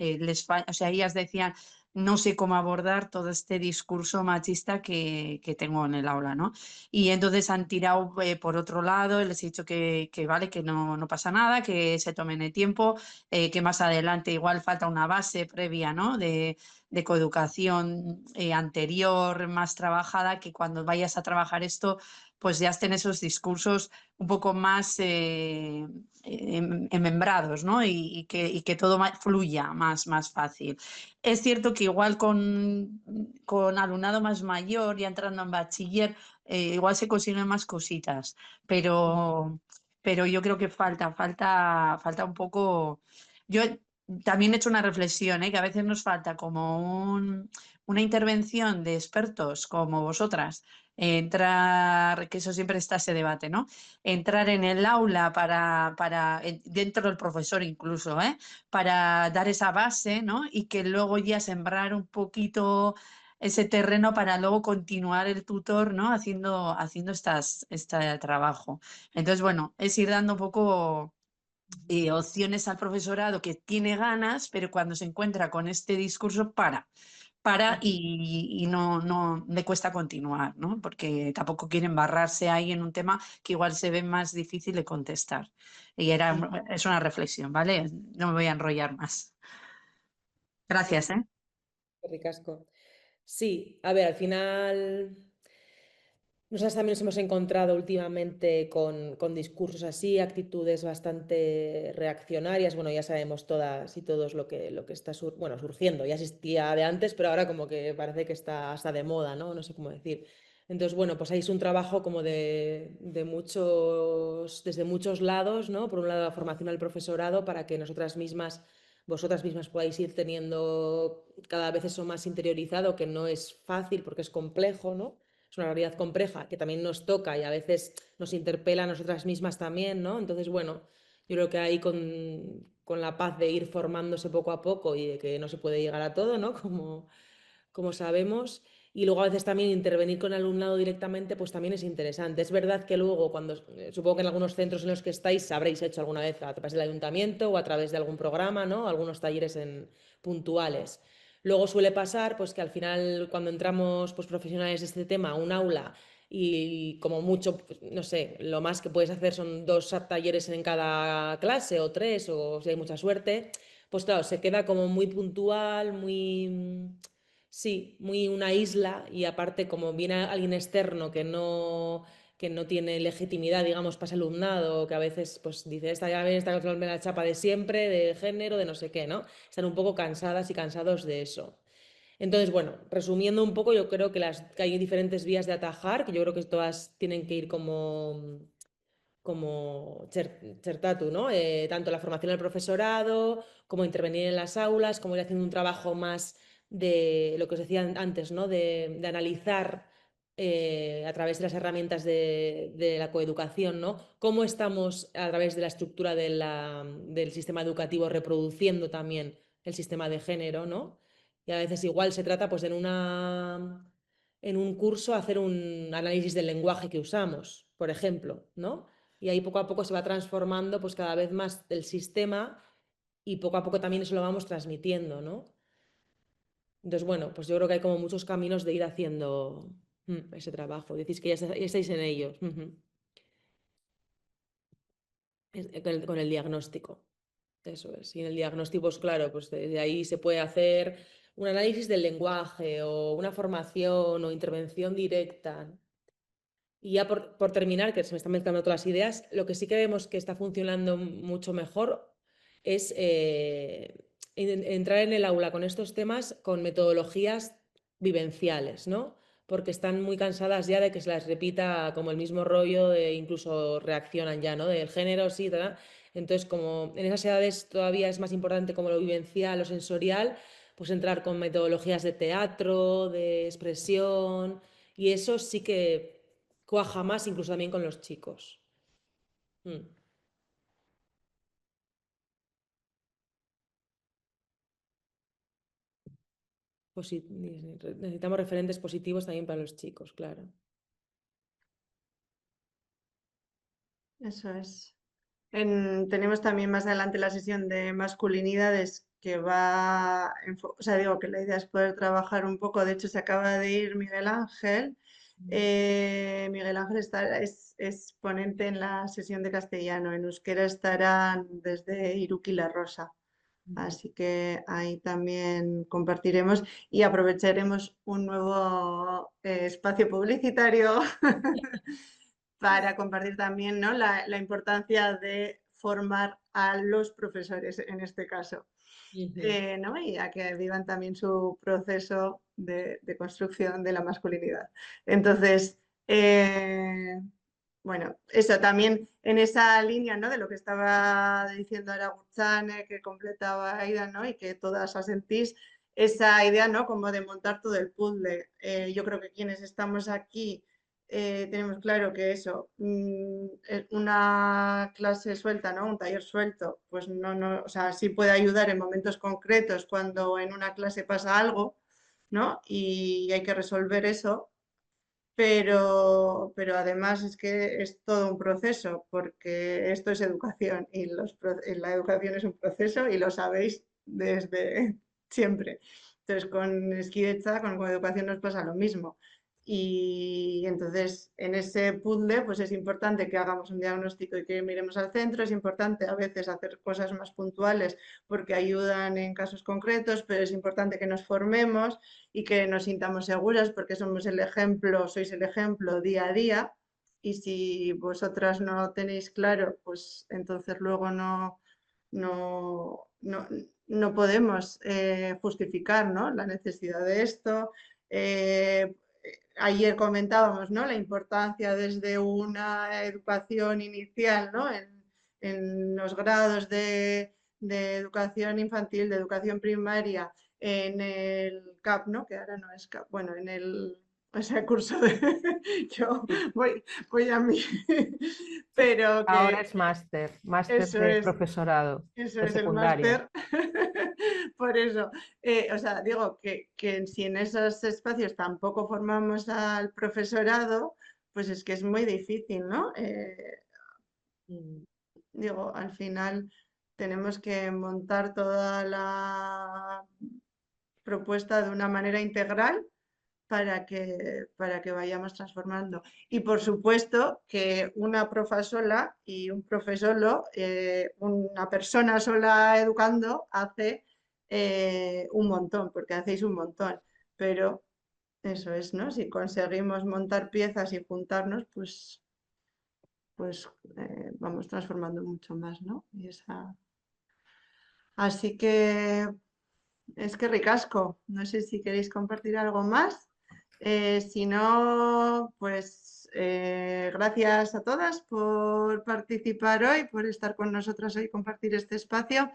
o sea, ellas decían, no sé cómo abordar todo este discurso machista que tengo en el aula, ¿no? Y entonces han tirado por otro lado, les he dicho que vale, que no pasa nada, que se tomen el tiempo, que más adelante igual falta una base previa, ¿no? De coeducación anterior, más trabajada, que cuando vayas a trabajar esto, pues ya estén esos discursos un poco más enmembrados, ¿no? Y que todo fluya más fácil. Es cierto que igual con alumnado más mayor, ya entrando en bachiller, igual se consiguen más cositas, pero yo creo que falta un poco. Yo también he hecho una reflexión, que a veces nos falta como una intervención de expertos como vosotras, entrar, que eso siempre está ese debate, ¿no? Entrar en el aula dentro del profesor incluso, para dar esa base, ¿no? Y que luego ya sembrar un poquito ese terreno para luego continuar el tutor, ¿no? Haciendo este trabajo. Entonces, bueno, es ir dando un poco opciones al profesorado que tiene ganas, pero cuando se encuentra con este discurso, para y no le cuesta continuar, ¿no? Porque tampoco quieren embarrarse ahí en un tema que igual se ve más difícil de contestar. Es una reflexión, ¿vale? No me voy a enrollar más. Gracias, ¿eh?
qué ricasco. Sí, a ver, al final nosotros también nos hemos encontrado últimamente con discursos así, actitudes bastante reaccionarias. Bueno, ya sabemos todas y todos lo que está bueno, surgiendo. Ya existía de antes, pero ahora como que parece que está hasta de moda, ¿no? No sé cómo decir. Entonces, bueno, pues ahí es un trabajo como de muchos, desde muchos lados, ¿no? Por un lado, la formación al profesorado para que vosotras mismas podáis ir teniendo cada vez eso más interiorizado, que no es fácil porque es complejo, ¿no? Es una realidad compleja que también nos toca y a veces nos interpela a nosotras mismas también, ¿no? Entonces, bueno, yo creo que ahí con la paz de ir formándose poco a poco y de que no se puede llegar a todo, ¿no? Como sabemos. Y luego a veces también intervenir con el alumnado directamente, pues también es interesante. Es verdad que luego, supongo que en algunos centros en los que estáis habréis hecho alguna vez a través del ayuntamiento o a través de algún programa, ¿no? Algunos talleres puntuales. Luego suele pasar, pues que al final cuando entramos, pues profesionales de este tema, a un aula y como mucho, pues, no sé, lo más que puedes hacer son 2 talleres en cada clase o 3 o si hay mucha suerte, pues claro, se queda como muy puntual, sí, muy una isla y aparte como viene alguien externo que no tiene legitimidad, digamos, para ese alumnado, que a veces pues dice, esta ya ven, esta controlarme la chapa de siempre, de género, de no sé qué, ¿no? Están un poco cansadas y cansados de eso. Entonces, bueno, resumiendo un poco, yo creo que hay diferentes vías de atajar, que yo creo que todas tienen que ir como Chertatu, ¿no? Tanto la formación del profesorado, como intervenir en las aulas, como ir haciendo un trabajo más de lo que os decía antes, ¿no? De analizar a través de las herramientas de la coeducación, ¿no? Cómo estamos a través de la estructura del sistema educativo reproduciendo también el sistema de género, ¿no? Y a veces igual se trata, pues, en un curso hacer un análisis del lenguaje que usamos, por ejemplo, ¿no? Y ahí poco a poco se va transformando pues cada vez más el sistema y poco a poco también eso lo vamos transmitiendo, ¿no? Entonces, bueno, pues yo creo que hay como muchos caminos de ir haciendo ese trabajo. Decís que ya estáis en ellos. Con el diagnóstico. Eso es. Y en el diagnóstico, pues claro, pues desde ahí se puede hacer un análisis del lenguaje o una formación o intervención directa. Y ya por terminar, que se me están mezclando todas las ideas, lo que sí que vemos que está funcionando mucho mejor es entrar en el aula con estos temas con metodologías vivenciales, ¿no? Porque están muy cansadas ya de que se las repita como el mismo rollo, incluso reaccionan ya, ¿no? Del género, sí, tal. Entonces, como en esas edades todavía es más importante como lo vivencial, lo sensorial, pues entrar con metodologías de teatro, de expresión, y eso sí que cuaja más incluso también con los chicos. Necesitamos referentes positivos también para los chicos, claro.
Eso es. Tenemos también más adelante la sesión de masculinidades que va, o sea, digo que la idea es poder trabajar un poco, de hecho se acaba de ir Miguel Ángel. Miguel Ángel es ponente en la sesión de castellano, en euskera estarán desde Iruki La Rosa. Así que ahí también compartiremos y aprovecharemos un nuevo espacio publicitario para compartir también, ¿no? la importancia de formar a los profesores en este caso, ¿no? Y a que vivan también su proceso de construcción de la masculinidad. Entonces, bueno, eso también en esa línea, ¿no? De lo que estaba diciendo ahora Gurtzane, que completaba Aida, ¿no? Y que todas asentís, esa idea, ¿no? Como de montar todo el puzzle. Yo creo que quienes estamos aquí tenemos claro que eso, una clase suelta, ¿no? Un taller suelto, pues no, o sea, sí puede ayudar en momentos concretos cuando en una clase pasa algo, ¿no? Y hay que resolver eso, pero además es que es todo un proceso, porque esto es educación y la educación es un proceso y lo sabéis desde siempre. Entonces, con Esquideza, con educación nos pasa lo mismo. Y entonces, en ese puzzle, pues es importante que hagamos un diagnóstico y que miremos al centro. Es importante a veces hacer cosas más puntuales porque ayudan en casos concretos, pero es importante que nos formemos y que nos sintamos seguras porque somos el ejemplo, sois el ejemplo día a día. Y si vosotras no tenéis claro, pues entonces luego no podemos justificar, ¿no? La necesidad de esto. Ayer comentábamos, ¿no? La importancia desde una educación inicial, ¿no? En los grados de educación infantil, de educación primaria, en el CAP, ¿no? Que ahora no es CAP, bueno, en el curso de yo voy a mí, pero que
ahora es máster
eso
de
es,
profesorado
eso
de
es el
secundaria.
máster. Por eso, o sea, digo que si en esos espacios tampoco formamos al profesorado, pues es que es muy difícil, ¿no? Digo, al final tenemos que montar toda la propuesta de una manera integral para que vayamos transformando. Y por supuesto que una profa sola y un profe solo, una persona sola educando hace un montón, porque hacéis un montón, pero eso es, ¿no? Si conseguimos montar piezas y juntarnos, pues vamos transformando mucho más, ¿no? Así que es que ricasco. No sé si queréis compartir algo más. Si no, pues gracias a todas por participar hoy, por estar con nosotras hoy y compartir este espacio.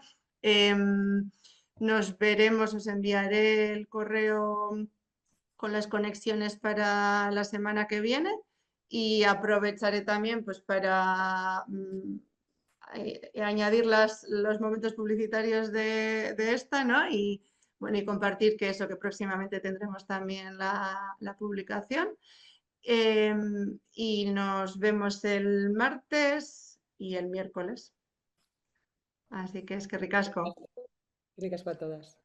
Nos veremos, os enviaré el correo con las conexiones para la semana que viene y aprovecharé también pues para añadir los momentos publicitarios de esta, ¿no? Y bueno, y compartir que próximamente tendremos también la publicación. y nos vemos el martes y el miércoles. Así que es que ricasco.
Ricas para todas.